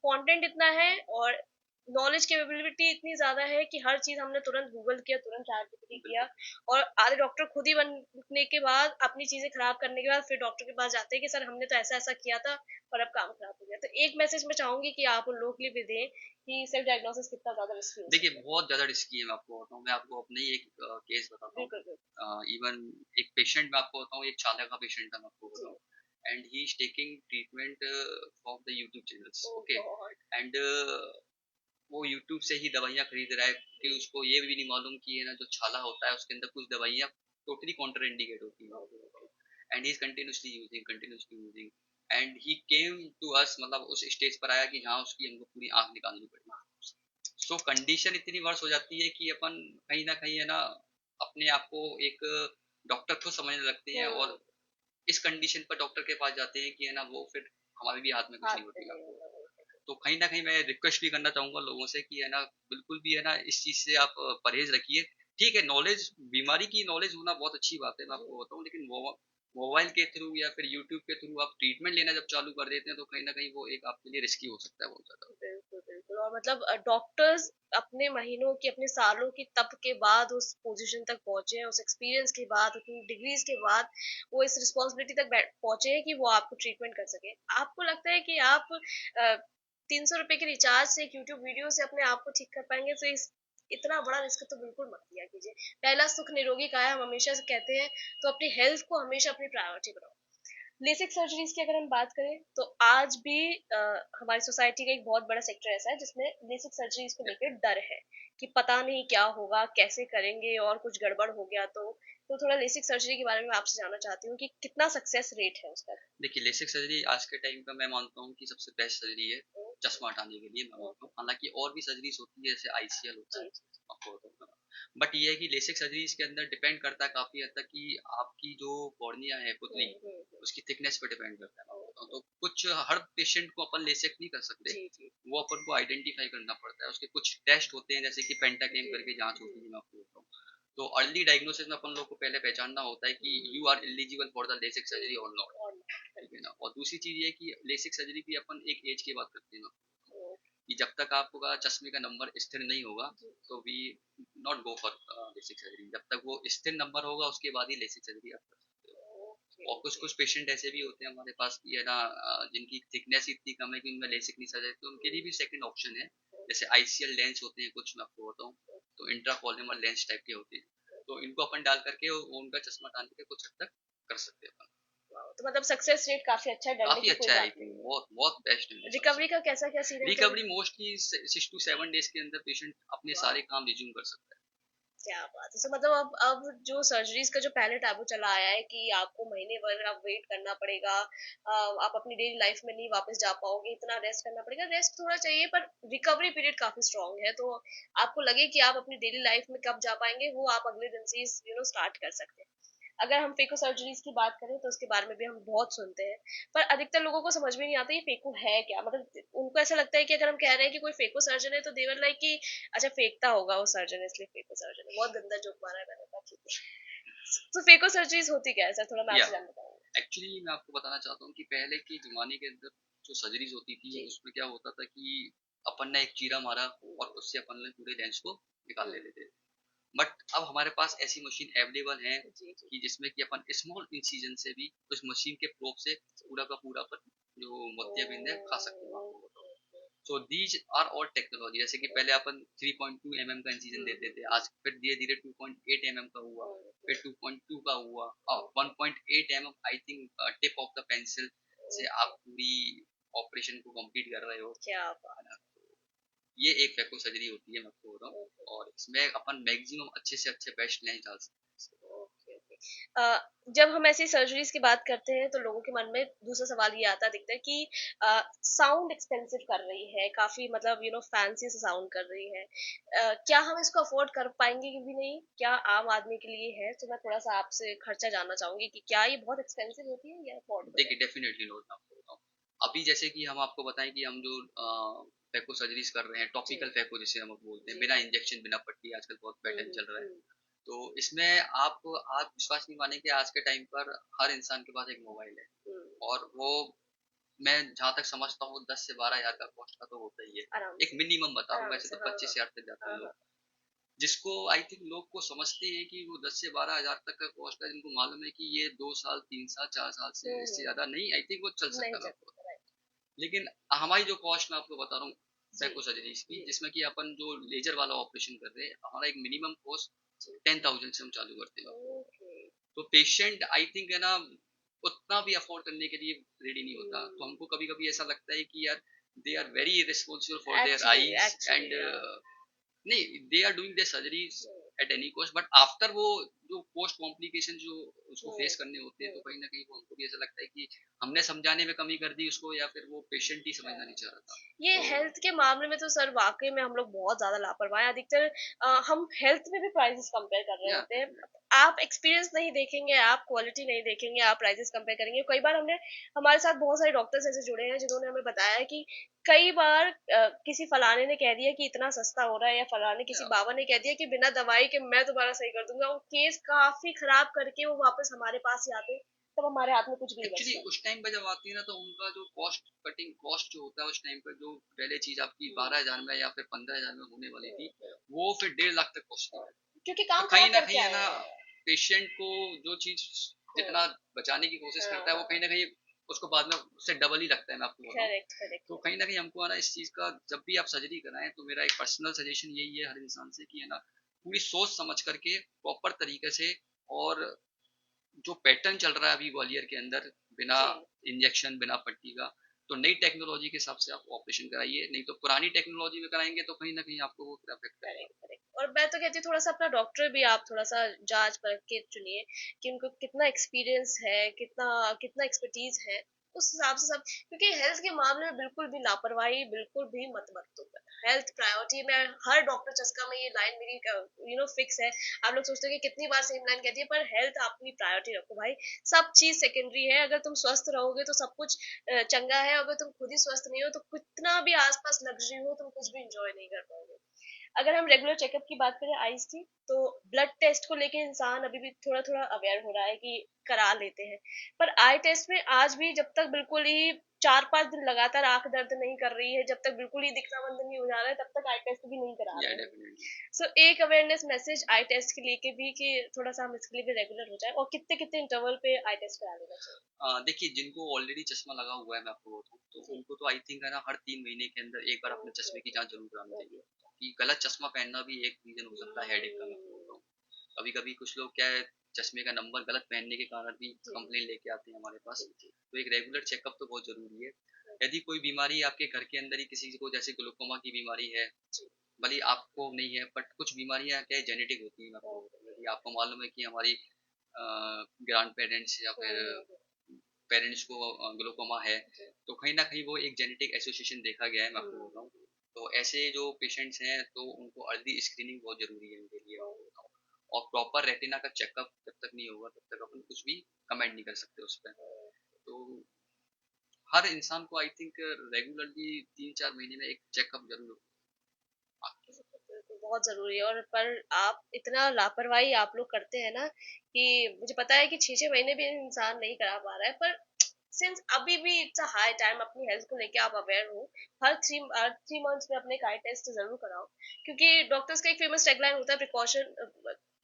कंटेंट इतना है और नॉलेज कैपेबिलिटी इतनी ज्यादा है कि हर चीज हमने तुरंत गूगल किया, तुरंत चैट जीपीटी किया, बिल्कुल। और आधे डॉक्टर खुद ही बनने के बाद अपनी चीजें खराब करने के बाद फिर डॉक्टर के पास जाते हैं कि सर हमने तो ऐसा ऐसा किया था पर अब काम खराब हो गया। तो एक मैसेज मैं चाहूंगी कि आप उन लोगों के लिए भी दें कि सेल्फ डायग्नोसिस कितना ज्यादा रिस्की हो देखिए सकता है। बहुत ज्यादा रिस्की है, मैं आपको बताऊँ, मैं आपको अपने ही एक केस बताता हूँ। बिल्कुल बिल्कुल। इवन एक पेशेंट, मैं आपको बताऊँ, एक चालक का पेशेंट था, मैं आपको जी। बताऊँ, and he is taking treatment from the YouTube channels, oh okay. God. And वो यूट्यूब से ही दवाइयाँ खरीद रहा है कि उसको ये भी नहीं मालूम कि है ना, जो छाला होता है उसके अंदर कुछ दवाइयाँ टोटली कॉन्ट्रा इंडिकेट होती हैं, and he is continuously using and he came to us, मतलब उस स्टेज पर आया कि हाँ उसकी हमको पूरी आंख निकालनी पड़ी। सो कंडीशन इतनी वर्ष हो जाती है कि अपन कहीं ना कहीं है ना, अपने आप को एक डॉक्टर खुद समझने लगते हैं हम्म। और इस कंडीशन पर डॉक्टर के पास जाते हैं कि है ना, वो फिर हमारे भी हाथ में कुछ हाथ नहीं पे बचेगा। नहीं होगा वो। तो कहीं न कहीं मैं रिक्वेस्ट भी करना चाहूँगा लोगों से कि है ना, बिल्कुल भी है ना, इस चीज़ से आप परहेज़ रखिए। ठीक है, नॉलेज, बीमारी की नॉलेज होना बहुत अच्छी बात है, मैं जी। आपको बताऊँ, लेकिन मोबाइल के थ्रू या फिर यूट्यूब के थ्रू आप ट्रीटमेंट लेना जब चालू कर देते हैं, तो कहीं न कहीं वो एक आपके लिए रिस्की हो सकता है बहुत ज़्यादा। बिल्कुल बिल्कुल, और मतलब डॉक्टर्स अपने महीनों की, अपने सालों की तप के बाद उस पोजीशन तक पहुंचे हैं, उस एक्सपीरियंस के बाद, उतनी डिग्रीज के बाद वो इस रिस्पॉन्सिबिलिटी तक पहुंचे हैं कि वो आपको ट्रीटमेंट कर सके। आपको लगता है कि आप 300 रुपए के रिचार्ज से, एक यूट्यूब वीडियो से अपने आप को ठीक कर पाएंगे? तो इस इतना बड़ा रिस्क तो बिल्कुल मत लिया कीजिए। पहला सुख निरोगी काया हम हमेशा से कहते हैं, तो अपनी हेल्थ को हमेशा अपनी प्रायोरिटी बनाओ। लेसिक सर्जरीज की अगर हम बात करें तो आज भी हमारी सोसाइटी का एक बहुत बड़ा सेक्टर ऐसा है जिसमें लेसिक सर्जरीज को लेकर डर है कि पता नहीं क्या होगा, कैसे करेंगे और कुछ गड़बड़ हो गया तो थोड़ा लेसिक सर्जरी के बारे में आपसे जानना चाहती हूँ कि कितना सक्सेस रेट है उसका। देखिए लेसिक सर्जरी आज के टाइम पे मैं मानता हूँ कि सबसे बेस्ट सर्जरी है चश्मा हटाने के लिए, मैं मानता हूँ। हालाँकि और भी सर्जरीज़ होती है, जैसे आईसीएल होता है, जी जी। आपको बताऊँ मैं। बट ये है कि लेसिक सर्जरीज़ के अंदर डिपेंड करता है काफ़ी हद तक कि आपकी जो कॉर्निया है, पुतली, उसकी थिकनेस पे डिपेंड करता है, मैं आपको बताऊँ। तो कुछ हर पेशेंट को अपन लेसिक नहीं कर सकते, जी जी। वो अपन को आइडेंटिफ़ाई करना पड़ता है। उसके कुछ टेस्ट होते हैं, जैसे कि पेंटाकेम जी करके जाँच जी। होती है, मैं आपको बताऊँ। तो अर्ली डायग्नोसिस में अपन लोग को पहले पहचानना होता है कि you are eligible for the LASIK surgery और नॉट। और ठीक है ना। और दूसरी चीज ये है कि लेसिक सर्जरी भी अपन एक एज के बाद करते हैं ना, ओ, कि जब तक आपका चश्मे का नंबर स्थिर नहीं होगा, जी। तो we not go for LASIK surgery. जब तक वो स्थिर नंबर होगा उसके बाद ही लेसिक सर्जरी आप कर सकते ओके हो। और कुछ ओके। कुछ पेशेंट ऐसे भी होते हैं हमारे पास कि है ना, जिनकी थिकनेस इतनी कम है कि उनमें लेसिक नहीं सर्जरी, तो उनके लिए भी सेकंड ऑप्शन है। जैसे आईसीएल लेंस होते हैं कुछ, मैं आपको बताऊँ, तो इंट्राकॉलिमर लेंस टाइप के होते हैं, तो इनको अपन डाल करके उनका चश्मा हटाने के कुछ हद तक कर सकते हैं अपन। तो मतलब सक्सेस रेट काफी अच्छा है, डरने काफी की कोई अच्छा है, आई बात थिंक नहीं है। बहुत बहुत बेस्ट है मेरे हिसाब से। रिकवरी का कैसा क्या सीन है फिर? रिकवरी मोस्टली 6 to 7 डेज के अंदर पेशेंट अपने वाह। सारे काम रिज्यूम कर सकता है। क्या बात है। So, मतलब अब जो सर्जरीज का जो पहले टैबू चला आया है कि आपको महीने भर आप वेट करना पड़ेगा, आप अपनी डेली लाइफ में नहीं वापस जा पाओगे, इतना रेस्ट करना पड़ेगा। रेस्ट थोड़ा चाहिए पर रिकवरी पीरियड काफी स्ट्रांग है, तो आपको लगे कि आप अपनी डेली लाइफ में कब जा पाएंगे, वो आप अगले दिन से स्टार्ट कर सकते हैं। अगर हम फेको सर्जरीज की बात करें तो उसके बारे में भी हम बहुत सुनते हैं, पर अधिकतर लोगों को समझ में नहीं आता ये फेको है क्या। मतलब उनको ऐसा लगता है कि अगर हम कह रहे हैं कि कोई फेको सर्जन है तो देवर लाइक कि अच्छा फेंकता होगा वो सर्जन इसलिए फेको सर्जन है। बहुत गंदा जोक मारा है मैंने, पर ठीक है। तो फेको सर्जरीज होती क्या है सर, थोड़ा मैं या आपसे जानना चाहूंगी। एक्चुअली मैं आपको बताना चाहता हूँ कि पहले के ज़माने के अंदर जो सर्जरीज होती थी जी। उसमें क्या होता था कि अपन ने एक चीरा मारा और उससे अपन ने पूरे लेंस को निकाल हम्म, लेते थे। बट अब हमारे पास ऐसी मशीन अवेलेबल है जी जी। कि जिसमें कि अपन स्मॉल इंसिजन से भी उस मशीन के प्रोब से पूरा का पूरा अपन जो मोतियाबिंद है खा सकते हैं, मैं आपको बताऊं। So these are all technology. जैसे कि पहले अपन 3.2 mm का इंसिजन देते थे, आज फिर धीरे धीरे 2.8 mm का हुआ, फिर 2.2 का हुआ और 1.8 mm I think tip of the pencil से आप पूरी ऑपरेशन को कंप्लीट कर रहे हो, क्या है ना। ये एक फेको सर्जरी होती है, मैं आपको बोल रहा हूँ, और इसमें अपन मैक्सिमम अच्छे से अच्छे बेस्ट लेंस डाल सकते ओके ओके। जब हम ऐसी सर्जरीज की बात करते हैं तो लोगों के मन में दूसरा सवाल ये आता दिखता है कि साउंड एक्सपेंसिव कर रही है काफी, मतलब फैंसी से साउंड कर रही है। क्या हम इसको अफोर्ड कर पाएंगे कि भी नहीं, क्या आम आदमी के लिए है? तो मैं थोड़ा सा आपसे खर्चा जानना चाहूंगी कि क्या ये बहुत एक्सपेंसिव होती है या हैं। अफोर्डेबल है। देखिए डेफिनेटली नोट, मैं आपको बताऊँ अभी जैसे कि हम आपको बताएं कि हम जो फेको सर्जरीज कर रहे हैं, जी टॉपिकल फेको जिसे हम बोलते हैं, जी बिना जी। इंजेक्शन बिना पट्टी, आजकल बहुत पैटर्न चल रहा है। हम्म। तो इसमें आप विश्वास नहीं मानेंगे, आज के टाइम पर हर इंसान के पास एक मोबाइल है, हम्म, और वो मैं जहाँ तक समझता हूँ 10 से 12 हज़ार का कॉस्ट का तो होता ही है। आराम एक से। मिनिमम बता रहा हूँ, आराम वैसे से, तो हाँ हाँ। 25 हज़ार तक जाते हैं हाँ हाँ। लोग, जिसको आई थिंक लोग को समझते हैं कि वो 10 से 12 हज़ार तक का कॉस्ट है, जिनको मालूम है कि ये 2 साल 3 साल 4 साल से इससे हम्म। ज्यादा नहीं, आई थिंक वो चल नहीं सकता है, मैं चल आपको सकता, राइट। बताऊं। लेकिन हमारी जो कॉस्ट मैं आपको बता रहा हूँ जी फैको सर्जरीज की, जी जिसमें कि अपन जो लेजर वाला ऑपरेशन कर रहे हैं, हमारा एक मिनिमम कॉस्ट जी। 10,000 से हम चालू करते हैं आपको। ओके। तो पेशेंट आई थिंक है ना उतना भी अफोर्ड करने के लिए रेडी नहीं होता, तो हम्म। हमको कभी कभी ऐसा लगता है कि यार they are very responsible for their actually eyes actually and नहीं, they are doing their surgeries hmm, at any cost, but after वो जो पोस्ट कॉम्प्लिकेशन जो उसको फेस करने होते हैं, तो हम्म। कहीं ना कहीं वो हमको भी ऐसा लगता है कि हमने समझाने में कमी कर दी उसको, या फिर वो पेशेंट ही समझना नहीं चाह रहा था। ये तो हेल्थ के मामले में तो सर वाकई में हम लोग बहुत ज्यादा लापरवाह हैं। अधिकतर हम हेल्थ में भी प्राइसेस कंपेयर कर रहे या होते हैं। आप एक्सपीरियंस नहीं देखेंगे, आप क्वालिटी नहीं देखेंगे, आप प्राइसेस कंपेयर करेंगे। कई बार हमने, हमारे साथ बहुत सारे डॉक्टर्स ऐसे जुड़े हैं जिन्होंने हमें बताया है कि कई बार किसी फलाने ने कह दिया कि इतना सस्ता हो रहा है, या फलाने किसी बाबा ने कह दिया कि बिना दवाई के मैं तुम्हारा सही कर दूंगा, और केस काफी खराब करके वो वापस हमारे पास ही आते हैं, तब हमारे हाथ में कुछ भी नहीं एक्चुअली बचता। उस टाइम पे जब आती है ना, तो उनका जो कॉस्ट कटिंग कॉस्ट जो होता है उस टाइम पर, जो पहले चीज आपकी हम्म, 12 हज़ार में या फिर 15 हज़ार में होने वाली थी, हम्म, वो फिर 1.5 लाख तक पहुंचती है। क्योंकि तो काम कहीं खराब ना करके कहीं है आए ना, हैं। पेशेंट को जो चीज जितना बचाने की कोशिश करता है, वो कहीं ना कहीं उसको बाद में उससे डबल ही लगता है, मैं आपको बताऊं। करेक्ट करेक्ट तो कहीं करेक्ट। ना कहीं हमको है ना इस चीज का, जब भी आप सर्जरी कराएं, तो मेरा एक पर्सनल सजेशन यही है हर इंसान से कि है ना, पूरी सोच समझ करके प्रॉपर तरीके से, और जो पैटर्न चल रहा है अभी ग्वालियर के अंदर, बिना जी। इंजेक्शन बिना पट्टी का, तो नई टेक्नोलॉजी के हिसाब से आप ऑपरेशन कराइए, नहीं तो पुरानी टेक्नोलॉजी में कराएंगे तो कहीं ना कहीं आपको वो अफेक्ट करेगा। Correct correct. और मैं तो कहती हूँ थोड़ा सा अपना डॉक्टर भी आप थोड़ा सा जांच परख के चुनिए कि उनको कितना एक्सपीरियंस है, कितना कितना एक्सपर्टीज है, उस हिसाब से सब। क्योंकि हेल्थ के मामले में बिल्कुल भी लापरवाही बिल्कुल भी मत बरतो। हेल्थ प्रायोरिटी में, हर डॉक्टर चस्का में ये लाइन मेरी फिक्स है। आप लोग सोचते हो कि कितनी बार सेम लाइन कहती है, पर हेल्थ अपनी प्रायोरिटी रखो भाई। सब चीज सेकेंडरी है। अगर तुम स्वस्थ रहोगे तो सब कुछ चंगा है। अगर तुम खुद ही स्वस्थ नहीं हो तो कितना भी आसपास लग्जरी हो, तुम कुछ भी इंजॉय नहीं कर पाओगे। अगर हम रेगुलर चेकअप की बात करें आईज की, तो ब्लड टेस्ट को लेके इंसान अभी भी थोड़ा थोड़ा अवेयर हो रहा है कि करा लेते हैं। पर आई टेस्ट में आज भी जब तक बिल्कुल ही 4-5 दिन लगातार आंख दर्द नहीं कर रही है, जब तक बिल्कुल ही दिखना बंद नहीं हो जा रहा है, तब तक आई टेस्ट भी नहीं करा या रहे हैं। डेफिनेटली। सो एक अवेयरनेस मैसेज आई टेस्ट के लेके भी कि थोड़ा सा हम इसके लिए भी रेगुलर हो जाए, और कितने कितने इंटरवल पे आई टेस्ट करा लेना चाहिए। देखिए जिनको ऑलरेडी चश्मा लगा हुआ है, मैं आपको बताऊं, तो जी। उनको तो आई थिंक है ना हर 3 महीने के अंदर एक बार अपने ओके चश्मे की ओके जांच जरूर करानी चाहिए, ओके। कि गलत चश्मा पहनना भी एक रीजन हो सकता है हेडेक का, मैं आपको बताऊं। कभी कभी कुछ लोग क्या है, चश्मे का नंबर गलत पहनने के कारण भी जी कंप्लेन लेके आते हैं हमारे पास। जी जी। तो एक रेगुलर चेकअप तो बहुत जरूरी है। यदि कोई बीमारी आपके घर के अंदर ही किसी को, जैसे ग्लूकोमा की बीमारी है, जी भले आपको नहीं है, बट कुछ बीमारियां क्या है जेनेटिक होती हैं। आपको यदि आपको मालूम है कि हमारी ग्रैंड पेरेंट्स या फिर पेरेंट्स को ग्लोकोमा है, तो कहीं ना कहीं वो एक जेनेटिक एसोसिएशन देखा गया है, मैं आपको बोल रहा हूँ। तो ऐसे जो पेशेंट्स हैं तो उनको अर्ली स्क्रीनिंग बहुत जरूरी है उनके लिए, मैं बोलता हूँ। और प्रॉपर रेटिना का चेकअप जब तक नहीं होगा तब तक अपन कुछ भी कमेंट नहीं कर सकते उस पर। तो हर इंसान को आई थिंक रेगुलरली 3-4 महीने में एक चेकअप जरूर बहुत जरूरी है। और पर आप इतना लापरवाही आप लोग करते हैं ना, कि मुझे पता है कि 6-6 महीने भी इंसान नहीं करा पा रहा है, पर सिंस अभी भी इट्स अ हाई टाइम, अपनी हेल्थ को लेके आप अवेयर हो। हर 3 मंथ्स में अपने आई टेस्ट जरूर कराओ, क्योंकि डॉक्टर्स का एक फेमस टैगलाइन होता है,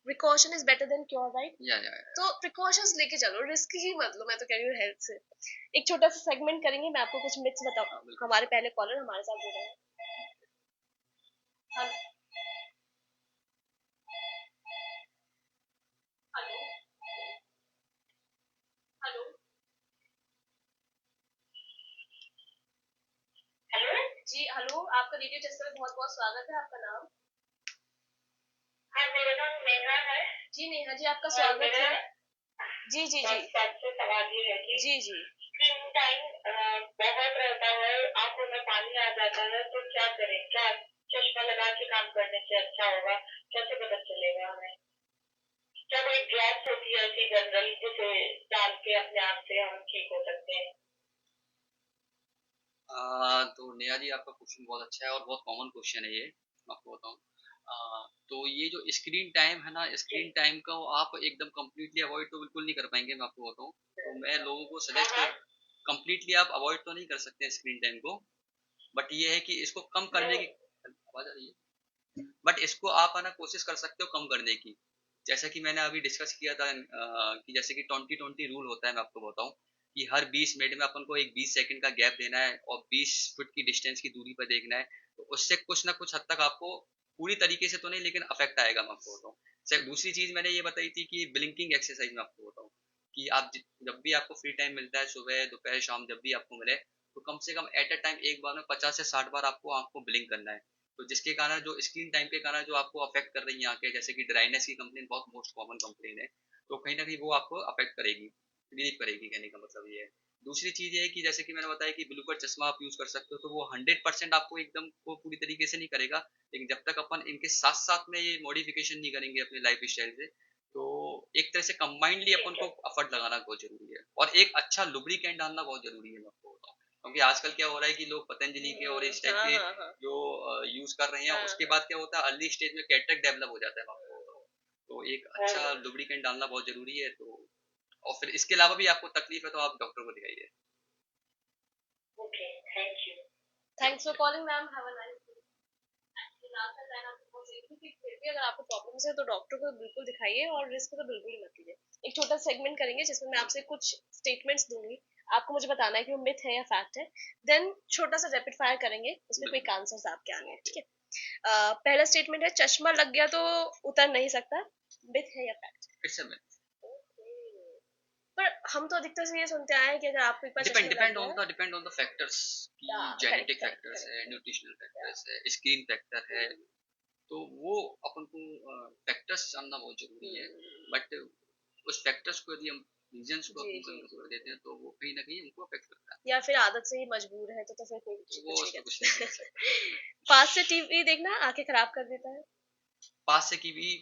precaution is better than cure, right? या तो प्रिकॉशंस लेके चलो, रिस्क ही मत लो, मैं तो कह रही हूँ हेल्थ से। एक छोटा सा सेगमेंट करेंगे, मैं आपको कुछ मिथ्स बताऊँ। हमारे पहले कॉलर हमारे साथ जुड़े हैं। हेलो। हेलो। हेलो जी, हेलो, आपका रेडियो टेस्ट में बहुत बहुत स्वागत है। आपका नाम? हाँ, मेरा नाम नेहा है। जी नेहा जी, आपका स्वागत है। जी जी जी। सबसे सवाल ये है कि जी जी स्क्रीन टाइम बहुत रहता है, आंखों में पानी आ जाता है, तो क्या करें? क्या चश्मा लगा के काम करने से अच्छा होगा? कैसे पता चलेगा हमें? क्या कोई ड्रॉप्स होती है ऐसी जनरल, जिसे डाल के अपने आप से हम ठीक हो सकते हैं? तो नेहा जी आपका क्वेश्चन बहुत अच्छा है और बहुत कॉमन क्वेश्चन है ये, मैं आपको बताऊं। तो ये जो स्क्रीन टाइम है ना, स्क्रीन टाइम को आप एकदम कंप्लीटली अवॉइड तो बिल्कुल नहीं कर पाएंगे, मैं आपको बताऊं। तो मैं लोगों को सजेस्ट कर, कंप्लीटली आप अवॉइड तो नहीं कर सकते स्क्रीन टाइम को, बट ये है कि इसको कम करने की आवाज आ रही है, बट इसको आप है ना कोशिश कर सकते हो कम करने की। जैसा कि मैंने अभी डिस्कस किया था कि जैसे कि 20-20 रूल होता है, मैं आपको बताऊं कि हर 20 मिनट में अपन को एक 20 सेकंड का गैप देना है और 20 फुट की डिस्टेंस की दूरी पर देखना है। तो उससे कुछ ना कुछ हद तक आपको, पूरी तरीके से तो नहीं लेकिन अफेक्ट आएगा, मैं आपको बताऊँ। दूसरी चीज मैंने ये बताई थी कि ब्लिंकिंग एक्सरसाइज, में आपको बताऊँ कि आप जब भी आपको फ्री टाइम मिलता है, सुबह दोपहर शाम जब भी आपको मिले, तो कम से कम एट अ टाइम एक बार में 50 से 60 बार आपको आंख को ब्लिंक करना है। तो जिसके कारण जो स्क्रीन टाइम के कारण जो आपको अफेक्ट कर रही है आंखें, जैसे कि ड्राइनेस की कंप्लेन बहुत मोस्ट कॉमन कंप्लेन है, तो कहीं ना कहीं वो आपको अफेक्ट करेगी, रिलीफ करेगी, कहने का मतलब ये है। दूसरी चीज ये है कि जैसे कि मैंने बताया कि ब्लू कट चश्मा आप यूज कर सकते हो, तो वो 100% आपको एकदम को पूरी तरीके से नहीं करेगा, लेकिन जब तक अपन इनके साथ साथ में ये मॉडिफिकेशन नहीं करेंगे अपने लाइफ स्टाइल से, तो एक तरह से कंबाइंडली अपन को एफर्ट लगाना बहुत जरूरी है। और एक अच्छा लुब्रिकेंट डालना बहुत जरूरी है, मैं आपको बताऊं। क्योंकि आजकल क्या हो रहा है कि लोग पतंजलि के और इस टाइप हाँ के हाँ हाँ जो यूज कर रहे हैं, उसके बाद क्या होता है अर्ली स्टेज में कैटरेक्ट डेवलप हो जाता है, मैं आपको बताऊं। तो एक अच्छा लुब्रिकेंट डालना बहुत जरूरी है। तो और फिर इसके अलावा भी आपको तकलीफ है तो आप डॉक्टर को दिखाइए। Okay, thank you. Thanks for calling ma'am, have a nice day. फिर भी अगर आपको प्रॉब्लम्स है तो डॉक्टर को बिल्कुल दिखाइए, और रिस्क तो बिल्कुल ही मत लीजिए। एक छोटा सेगमेंट करेंगे जिसमें मैं आपसे कुछ स्टेटमेंट्स दूंगी, आपको मुझे बताना है कि वो मिथ है या फैक्ट है। देन छोटा सा रैपिड फायर करेंगे, उसमें क्विक आंसर्स आपके आने हैं, ठीक है? पहला स्टेटमेंट है, चश्मा लग गया तो उतर नहीं सकता, मिथ है या फैक्ट? इट्स अ पर हम तो अधिकतर से ये सुनते आए हैं कि अगर आपको एक बार डिपेंड चश्मा लग डिपेंड गया ऑन है। The depend on the factors की, करेक्ट जेनेटिक करेक्ट फैक्टर्स है, करेक्ट। न्यूट्रिशनल फैक्टर्स है, स्क्रीन फैक्टर है, तो वो अपन को फैक्टर्स जानना बहुत जरूरी है। बट उस फैक्टर्स को यदि हम रीजंस को जी अपन जी कर देते हैं तो वो कहीं ना कहीं हमको अफेक्ट करता है। या फिर आदत से ही मजबूर है, तो फिर कोई तो वो कुछ नहीं उसमें कुछ नहीं कर कर सकता। पास से टीवी देखना आंखें खराब कर देता है। पास से की भी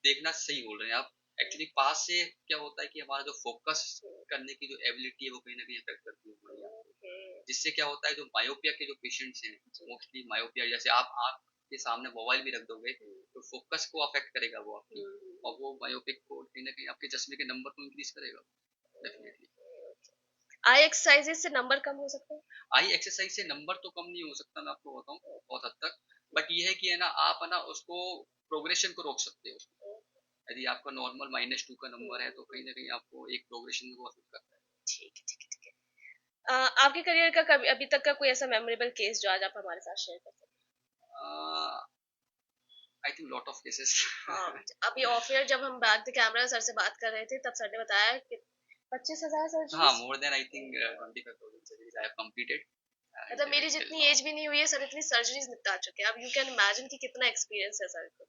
देखना सही बोल रहे हैं आप। एक्चुअली पास से क्या होता है कि हमारा जो फोकस करने की जो एबिलिटी है वो कहीं ना कहीं अफेक्ट करती है हमारी आंख को। जिससे क्या होता है जो मायोपिया के जो पेशेंट्स हैं, मोस्टली मायोपिया, जैसे आप आंख के सामने मोबाइल भी रख दोगे तो फोकस को अफेक्ट करेगा वो आपकी, और वो मायोपिक को कहीं ना कहीं आपके चश्मे के नंबर को इंक्रीज करेगा डेफिनेटली। आई एक्सरसाइजेस से नंबर कम हो सकते हैं? आई एक्सरसाइज से नंबर तो कम नहीं हो सकता, मैं आपको बताऊं बहुत हद तक, बट ये है कि है ना आप है ना उसको प्रोग्रेशन को रोक सकते हो। यदि आपका नॉर्मल -2 का नंबर है तो कहीं ना कहीं आपको एक प्रोग्रेशन में वो अफेक्ट करता है। ठीक है ठीक है ठीक है। आपके करियर का कभी अभी तक का कोई ऐसा मेमोरेबल केस जो आज आप हमारे साथ शेयर कर सकते I think lot of cases. हैं? हाँ, अभी ऑफ एयर जब हम बैक द कैमरा सर से बात कर रहे थे, तब सर ने बताया कि 25,000 हाँ, surgeries. More than I think 25,000 surgeries I have completed मतलब मेरी जितनी एज भी नहीं हुई है सर इतनी सर्जरीज निपटा चुके हैं, अब यू कैन इमेजिन कि कितना एक्सपीरियंस है सर को।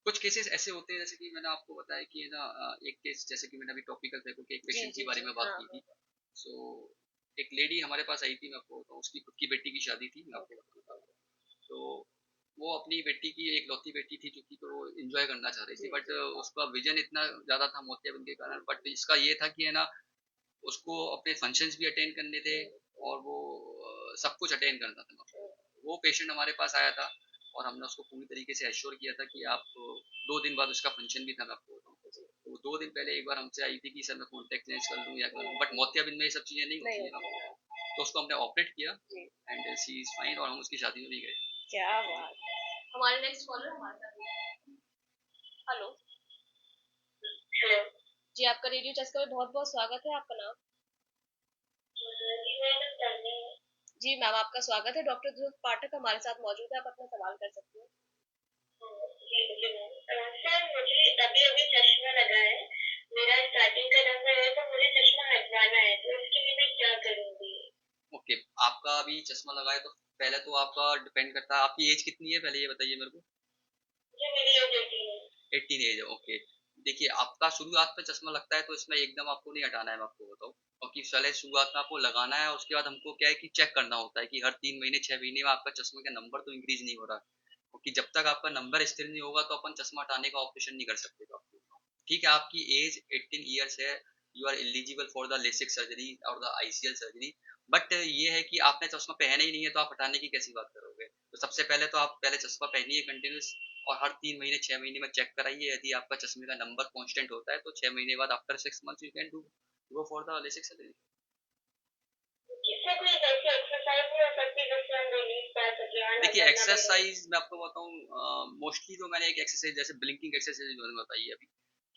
कुछ केसेस ऐसे होते हैं जैसे कि मैंने आपको बताया कि है ना, एक केस जैसे कि मैंने अभी टॉपिकल थे क्योंकि एक पेशेंट के बारे में बात की थी। सो एक लेडी हमारे पास आई थी, मैं आपको बताऊँ, उसकी खुद की बेटी की शादी थी, मैं आपको बताऊँ। तो वो अपनी बेटी की एक लौती बेटी थी जो कि तो वो एंजॉय करना चाह रही थी, बट उसका विजन इतना ज्यादा था मोतियाबिंद के कारण। बट इसका ये था कि है ना, उसको अपने फंक्शंस भी अटेंड करने थे और वो सब कुछ अटेंड करना था। वो पेशेंट हमारे पास आया था और हमने उसको पूरी तरीके से एश्योर किया था कि आप 2 दिन बाद उसका फंक्शन भी था, मैं आपको बताऊँ। तो 2 दिन पहले एक बार हमसे आई थी कि सर मैं कॉन्टेक्ट चेंज कर दूँ या कर दूँ, बट मोतियाबिंद में ये सब चीज़ें नहीं होती हैं। तो उसको हमने ऑपरेट किया एंड शी इज फाइन और हम उसकी शादी में भी गए। क्या बात। हमारे नेक्स्ट कॉलर हमारे साथ। हेलो। हेलो जी, आपका रेडियो चस्का में बहुत बहुत स्वागत है। आपका नाम? जी मैम, आपका स्वागत है। डॉक्टर ध्रुव पाठक हमारे साथ मौजूद है, आप अपना सवाल कर सकते हैं। सर मुझे अभी अभी चश्मा लगा है, मेरा स्टार्टिंग का नंबर है, तो मुझे चश्मा हटवाना है, तो इसके लिए मैं क्या करूंगी? ओके, आपका अभी चश्मा लगा है तो पहले तो आपका डिपेंड करता है, आपकी एज कितनी है पहले ये बताइए मेरे को। जी मेरी एज 18 है। 18 एज है, ओके। देखिए, आपका शुरुआत में चश्मा लगता है तो इसमें एकदम आपको नहीं हटाना है, मैं आपको बताऊँ। क्योंकि पहले शुरुआत में आपको लगाना है, उसके बाद हमको क्या है कि चेक करना होता है कि हर 3 महीने 6 महीने में आपका चश्मे का नंबर तो इंक्रीज नहीं हो रहा, क्योंकि जब तक आपका नंबर स्थिर नहीं होगा तो अपन चश्मा हटाने का ऑपरेशन नहीं कर सकते। तो आपको ठीक है, आपकी एज 18 ईयर्स है, you are eligible for the LASIK surgery और द आईसीएल सर्जरी। बट ये है कि आपने चश्मा पहना ही नहीं है तो आप हटाने की कैसी बात करोगे। तो सबसे पहले तो आप पहले चश्मा पहनिए कंटिन्यूस और हर 3 महीने 6 महीने में चेक कराइए। यदि आपका चश्मे का नंबर कांस्टेंट होता है तो 6 महीने बाद after 6 months you can do go for the LASIK surgery. देखिए, एक्सरसाइज मैं आपको बताऊं, मोस्टली तो मैंने एक एक्सरसाइज जैसे ब्लिंकिंग एक्सरसाइज मैंने बताई है अभी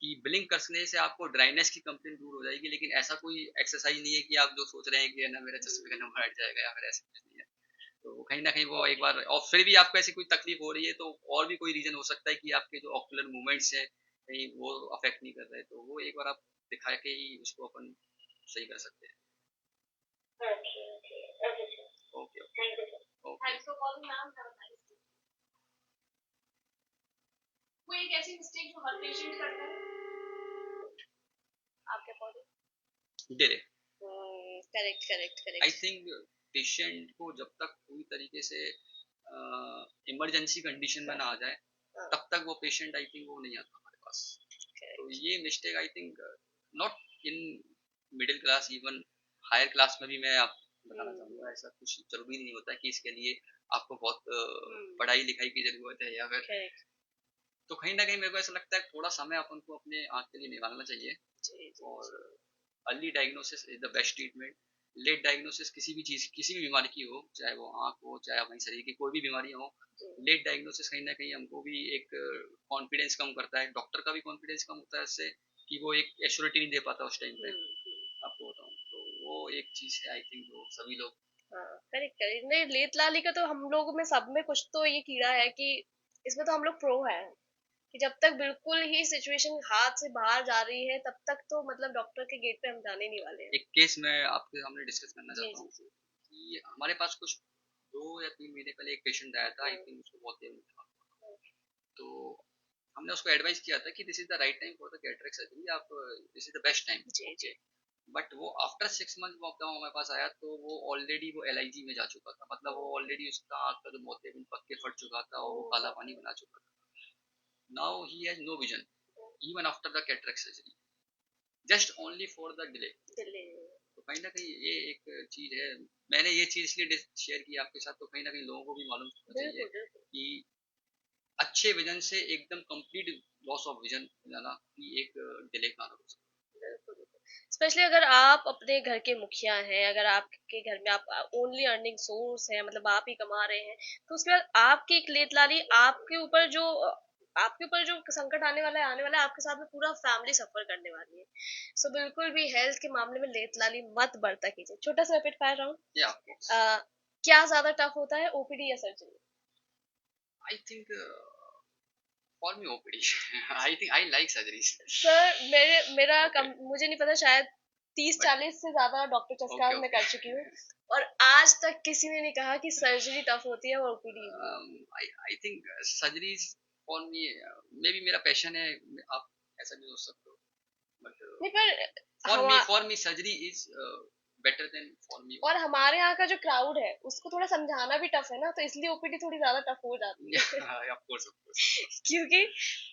कि ब्लिंक करने से आपको ड्राइनेस की कंप्लेंट दूर हो जाएगी, लेकिन ऐसा कोई एक्सरसाइज नहीं है कि आप जो सोच रहे हैं कि ना मेरा चश्मे का नंबर हट जाएगा या फिर ऐसा कुछ नहीं है। तो कहीं ना कहीं वो एक बार, और फिर भी आपको ऐसी कोई तकलीफ हो रही है तो और भी कोई रीजन हो सकता है कि आपके जो ऑक्यूलर मूवमेंट्स हैं कहीं वो अफेक्ट नहीं कर रहे, तो वो एक बार आप दिखा के ही उसको अपन सही कर सकते हैं। Okay okay okay sir, okay thank you sir. Okay. Thanks for calling ma'am, have a nice day. कोई एक ऐसी मिस्टेक जो हर पेशेंट करता है आपके according? They they. Correct correct I correct. Think patient को जब तक पूरी तरीके से इमरजेंसी कंडीशन में ना आ जाए तब तक वो पेशेंट आई थिंक वो नहीं आता हमारे पास। तो ये mistake I think not in middle class, even higher class में भी मैं आप बताना चाहूँगा ऐसा कुछ जरूरी नहीं होता कि इसके लिए आपको बहुत पढ़ाई लिखाई की जरूरत है या फिर। तो कहीं ना कहीं मेरे को ऐसा लगता है थोड़ा समय अपन को अपने आँख के लिए निकालना चाहिए। और early diagnosis is the best treatment. Late diagnosis किसी भी चीज किसी भी बीमारी की हो, चाहे वो आँख हो चाहे हमारे शरीर की कोई भी बीमारी हो, लेट डायग्नोसिस कहीं ना कहीं हमको भी एक कॉन्फिडेंस कम करता है, डॉक्टर का भी कॉन्फिडेंस कम होता है इससे कि वो एक एश्योरिटी नहीं दे पाता उस टाइम पे। आपको बताऊँ तो वो एक चीज है आई थिंक जो सभी लोग। Correct correct. नहीं, लेट लाली का तो हम लोगों में सब में कुछ तो ये कीड़ा है कि इसमें तो हम लोग प्रो है कि जब तक बिल्कुल ही सिचुएशन हाथ से बाहर जा रही है तब तक तो मतलब डॉक्टर के गेट पे हम जाने नहीं वाले हैं। एक केस मैं आपके सामने डिस्कस करना चाहता हूँ कि हमारे पास कुछ 2 या 3 महीने पहले एक पेशेंट आया था, आई थिंक उसको बहुत देर था। तो हमने उसको एडवाइस किया था कि this is the right time for the cataract surgery, आप this is the best time. जी जी। बट वो आफ्टर 6 मंथ वो हमारे पास आया तो वो ऑलरेडी वो LIG में जा चुका था, मतलब वो ऑलरेडी उसका आँख का जो मोतियाबिंद पक के फट चुका था और वो काला पानी बना चुका था। Now he has no vision even after the cataract surgery, just only for the delay. तो कहीं ना कहीं ये एक चीज है, मैंने ये चीज इसलिए शेयर की आपके साथ, तो कहीं ना कहीं लोगों को भी मालूम होना चाहिए कि अच्छे विजन से एकदम कंप्लीट लॉस ऑफ विजन हो जाना कि एक डिले का हो सकता है। स्पेशली अगर आप अपने घर के मुखिया हैं, अगर आपके घर में आप ओनली अर्निंग सोर्स है, मतलब आप ही कमा रहे हैं, तो उसके बाद आपकी एक लेट लाली आपके ऊपर जो संकट आने वाला है आपके साथ में पूरा फैमिली सफर करने वाली है। सो बिल्कुल भी हेल्थ के मामले में लेट लाली मत बरता कीजिए। छोटा सा रैपिड फायर राउंड, क्या ज्यादा टफ होता है, ओपीडी या surgery? I think for me OPD. I think I like surgeries. Sir मुझे नहीं पता, शायद बट 30-40 से ज्यादा डॉक्टर चस्का ओके मैं ओके कर चुकी हूँ, और आज तक किसी ने नहीं कहा कि सर्जरी टफ होती है और OPD. I think surgery for me may be मेरा पैशन है, आप ऐसा भी सोच सकते हो, बट नहीं पर फॉर हम, me surgery is better than for me. और हमारे यहाँ का जो क्राउड है उसको थोड़ा समझाना भी टफ है ना, तो इसलिए ओपीडी थोड़ी ज्यादा टफ हो जाती है। Of course of course. क्योंकि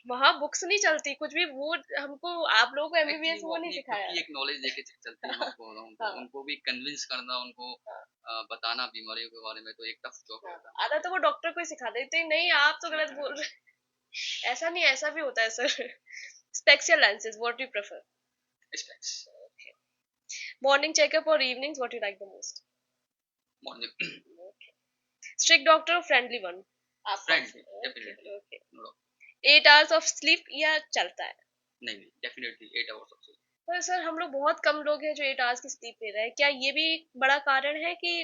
वहां बुक्स नहीं चलती कुछ भी, वो हमको, आप लोगों को एक्चुअली एमबीबीएस वो वो नहीं अपनी खुद सिखाया की है। एक नॉलेज लेके चलते हैं, मैं आपको बताऊं तो हाँ उनको भी कन्विंस करना, उनको हाँ बताना बीमारियों के बारे में तो एक टफ जॉब हाँ। रहता आधा तो वो डॉक्टर को ही सिखा देते हैं, नहीं आप तो गलत बोल रहे हैं। ऐसा नहीं, ऐसा भी होता है सर। स्पेक्स या लेंसेज, व्हाट यू प्रेफर? है। स्पेक्स। मॉर्निंग चेकअप और evenings, what you like the most? Morning. Strict doctor और फ्रेंडली वन? आप कौन फ्रेंडली से? Okay definitely. Okay. No doubt. 8 hours of sleep या चलता है? नहीं नहीं डेफिनेटली 8 आवर्स ऑफ स्लीप। पर सर हम लोग बहुत कम लोग हैं जो 8 आवर्स की स्लीप ले रहे हैं, क्या ये भी एक बड़ा कारण है कि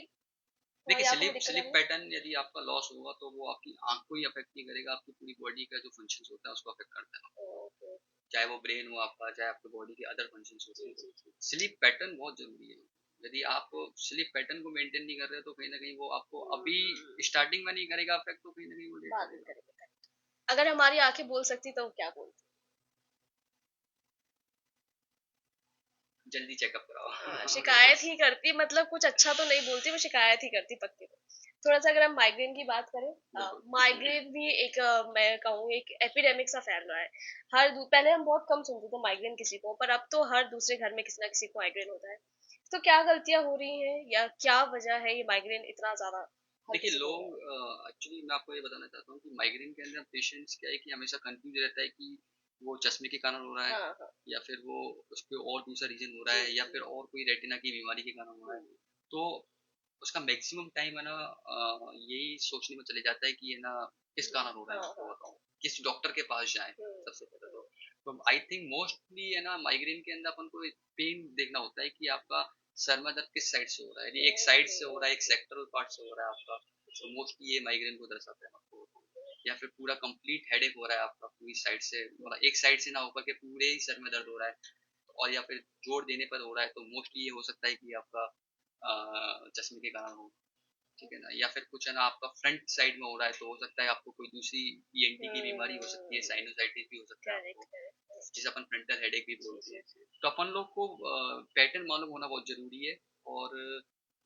देखिए हमारी आंखों में स्लीप दिक्कत आ स्लीप रही है? पैटर्न यदि आपका लॉस होगा तो वो आपकी आंख को ही अफेक्ट नहीं करेगा, आपकी पूरी बॉडी का जो फंक्शंस होता है उसको अफेक्ट करता है, ओके। चाहे वो ब्रेन हो आपका, चाहे आपके बॉडी के अदर फंक्शंस होते जी हैं। जी जी। स्लीप पैटर्न बहुत जरूरी है। यदि आप स्लीप पैटर्न को मेंटेन नहीं कर रहे तो कहीं ना कहीं वो आपको अभी स्टार्टिंग में नहीं करेगा अफेक्ट, तो कहीं ना कहीं वो लेट बाद में करेगा। करेंगे। अगर हमारी आंखें बोल सकती तो वो क्या बोलती? जल्दी चेकअप हाँ, कराओ। बिल्कुल। शिकायत ही करती, मतलब कुछ अच्छा तो नहीं बोलती, वो शिकायत ही करती पक्के पे। थोड़ा सा अगर हम माइग्रेन की बात करें, बिल्कुल। माइग्रेन भी एक मैं कहूँ एक एपिडेमिक सा फैल रहा है। पहले हम बहुत कम सुनते थे माइग्रेन किसी को, पर अब तो हर दूसरे घर में किसी ना किसी को माइग्रेन होता है। तो क्या गलतियां हो रही हैं या क्या वजह है ये माइग्रेन इतना ज्यादा हर देखिए किसी को हो रहा लोग एक्चुअली मैं आपको ये बताना चाहता हूँ कि माइग्रेन के अंदर पेशेंट्स क्या है कि हमेशा कंफ्यूज रहता है कि वो चश्मे के कारण हो रहा है? है, हाँ हाँ। या फिर वो उस पर और दूसरा रीजन हो रहा जी है, या जी। फिर और कोई रेटिना की बीमारी के कारण हो रहा है। हम्म, तो उसका मैक्सिमम टाइम है ना यही सोचने में चले जाता है कि है ना किस कारण हो रहा हाँ है, मैं आपको हाँ। बताऊँ किस डॉक्टर के पास जाएं सबसे पहले हम्म, तो आई थिंक मोस्टली है ना माइग्रेन के अंदर अपन को पेन देखना होता है कि आपका सर में दर्द किस साइड से हो रहा है, यदि एक साइड ओके से हो रहा है, एक ओके। सेक्टरल पार्ट से हो रहा है आपका, तो मोस्टली ये माइग्रेन को दर्शाता है आपको। या फिर पूरा कंप्लीट हेडेक हो रहा है आपका पूरी साइड से, मतलब एक साइड से ना होकर के पूरे ही सर में दर्द हो रहा है, और या फिर जोर देने पर हो रहा है, तो मोस्टली ये हो सकता है कि आपका चश्मे के कारण हो। ठीक है ना, या फिर कुछ है ना आपका फ्रंट साइड में हो रहा है तो हो सकता है आपको कोई दूसरी ईएनटी की बीमारी हो सकती है, साइनोसाइटिस भी हो सकता है करेक्ट आपको, करेक्ट। जिसे अपन फ्रंटल हेडेक भी जी बोलते जी हैं। जी। तो अपन लोग को पैटर्न मालूम होना बहुत जरूरी है। और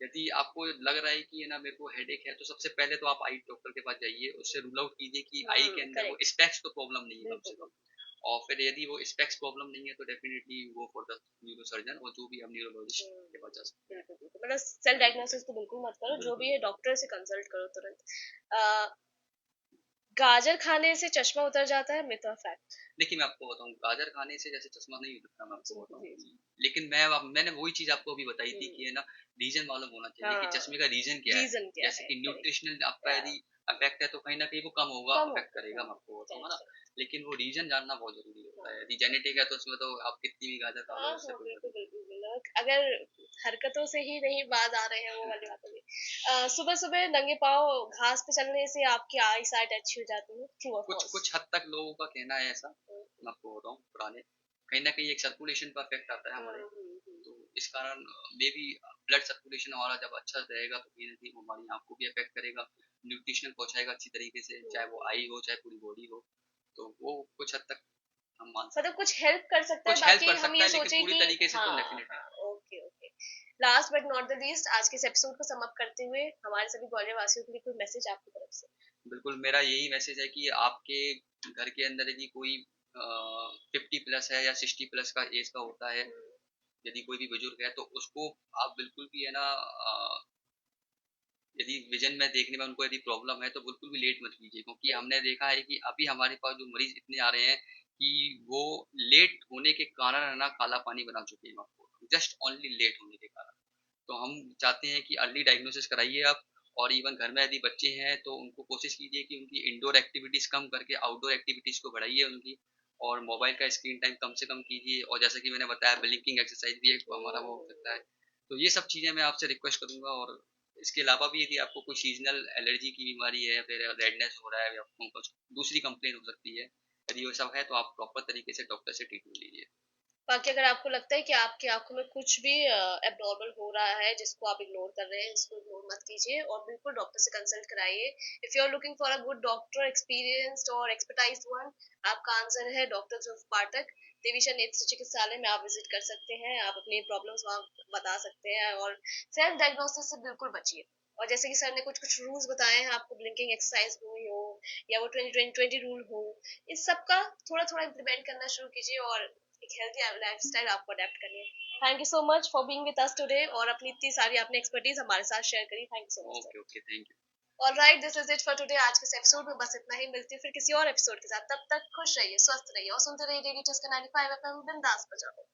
यदि आपको लग रहा है कि है ना मेरे को हेडेक है, तो सबसे पहले तो आप आई डॉक्टर के पास जाइए, उससे रूल आउट कीजिए कि आई के अंदर वो करेक्ट। स्पेक्स तो प्रॉब्लम नहीं है कम बिल्कुल से कम। बिल्कुल। और फिर यदि वो स्पेक्स प्रॉब्लम नहीं है तो definitely go for the neuro surgeon, और जो भी हम न्यूरोलॉजिस्ट के पास जा सकते हैं। बिल्कुल बिल्कुल, मतलब सेल्फ डायग्नोसिस तो बिल्कुल मत करो, जो बिल्कुल भी है बिल्कुल। डॉक्टर से कंसल्ट करो तुरंत। अ, गाजर खाने से चश्मा उतर जाता है, मिथ और फैक्ट? देखिए मैं आपको बताऊं गाजर खाने से जैसे चश्मा नहीं उतरता, मैं जी आपको बताऊं, जी जी। लेकिन मैंने वही चीज आपको अभी बताई थी कि है ना रीजन मालूम होना चाहिए कि हाँ, चश्मे का रीजन क्या है। रीजन क्या जैसे है? कि करेक्ट। न्यूट्रिशनल आपका यदि अफेक्ट है तो कहीं ना कहीं वो कम होगा, कम अफेक्ट होगा। करेगा, मैं आपको बताऊंगा ना। करेक्ट। लेकिन वो रीजन जानना बहुत जरूरी होता है, हाँ यदि जेनेटिक है तो उसमें तो आप कितनी भी गाजर खा हाँ लो उससे हाँ, कोई बिल्कुल फर्क बिल्कुल बिल्कुल। अगर हरकतों से ही नहीं बाज आ रहे हैं वो वाली बातें भी। सुबह सुबह नंगे पाँव घास पे चलने से आपकी आई साइट अच्छी हो जाती है, ट्रू और कुछ फॉल्स? कुछ हद तक लोगों का कहना है ऐसा, मैं आपको बताऊं पुराने, कहीं ना कहीं एक सर्कुलेशन पर इफेक्ट आता है हमारे। तो इस कारण मे बी ब्लड सर्कुलेशन हमारा जब अच्छा रहेगा तो कहीं ना कहीं वो हमारी आँख को भी अफेक्ट करेगा, न्यूट्रिशन पहुंचाएगा अच्छी तरीके से, चाहे वो आई हो चाहे पूरी बॉडी हो। तो वो कुछ हद तक हम मान मतलब सकते हैं, कुछ हेल्प कर सकता है, कुछ हेल्प बाकी कर हम सकता ये है लेकिन सोचे पूरी कि तरीके से तो हाँ डेफिनेटली। हाँ। Okay okay. Last but not the least, आज के इस एपिसोड को समाप्त करते हुए हमारे सभी ग्वालियर वासियों के लिए कोई मैसेज आपकी तरफ से? बिल्कुल मेरा यही मैसेज है कि आपके घर के अंदर यदि कोई 50+ है या 60+ का एज का होता है, यदि कोई भी बुजुर्ग है तो उसको आप बिल्कुल भी है ना यदि विजन में देखने में उनको यदि प्रॉब्लम है तो बिल्कुल भी लेट मत कीजिए, क्योंकि हमने देखा है कि अभी हमारे पास जो मरीज इतने आ रहे हैं कि वो लेट होने के कारण है ना काला पानी बना चुके हैं आपको, जस्ट ओनली लेट होने के कारण। तो हम चाहते हैं कि अर्ली डायग्नोसिस कराइए आप। और इवन घर में यदि बच्चे हैं तो उनको कोशिश कीजिए कि उनकी इंडोर एक्टिविटीज कम करके आउटडोर एक्टिविटीज को बढ़ाइए उनकी, और मोबाइल का स्क्रीन टाइम कम से कम कीजिए, और जैसे कि मैंने बताया ब्लिंकिंग एक्सरसाइज भी एक हमारा वो हो सकता है। तो ये सब चीज़ें मैं आपसे रिक्वेस्ट करूंगा। और इसके अलावा भी यदि आपको कोई सीजनल एलर्जी की बीमारी है या फिर रेडनेस हो रहा है या कुछ दूसरी कंप्लेन हो सकती है, यदि वो सब है तो आप प्रॉपर तरीके से डॉक्टर से ट्रीटमेंट लीजिए। बाकी अगर आपको लगता है कि आपकी आंखों में कुछ भी एबनॉर्मल हो रहा है जिसको आप इग्नोर कर रहे हैं, इसको इग्नोर मत कीजिए और बिल्कुल डॉक्टर से कंसल्ट कराइए। If you are looking for a good doctor, experienced और एक्सपर्टाइज्ड वन, आपका आंसर है डॉक्टर ध्रुव पाठक। देवीशा नेत्र चिकित्सालय में आप विजिट कर सकते हैं, आप अपनी प्रॉब्लम्स वहाँ बता सकते हैं और सेल्फ डायग्नोसिस से बिल्कुल बचिए। और जैसे कि सर ने कुछ कुछ रूल्स बताए हैं आपको, ब्लिंकिंग एक्सरसाइज हुई हो या वो 20-20-20 रूल हो, इस सब का थोड़ा थोड़ा इम्प्लीमेंट करना शुरू कीजिए और एक हेल्थी लाइफस्टाइल आपको अडेप्ट करनी है। Thank you so much for being with us today और अपनी इतनी सारी आपने एक्सपर्टीज हमारे साथ शेयर करी। Thank you so much okay sir. Okay, thank you. Alright, this is it for today. आज के इस एपिसोड में बस इतना ही। मिलती है फिर किसी और एपिसोड के साथ। तब तक खुश रहिए, स्वस्थ रहिए और सुनते रहिए रेडियो टिस्का 95 एफएम बिंदास बजाओ।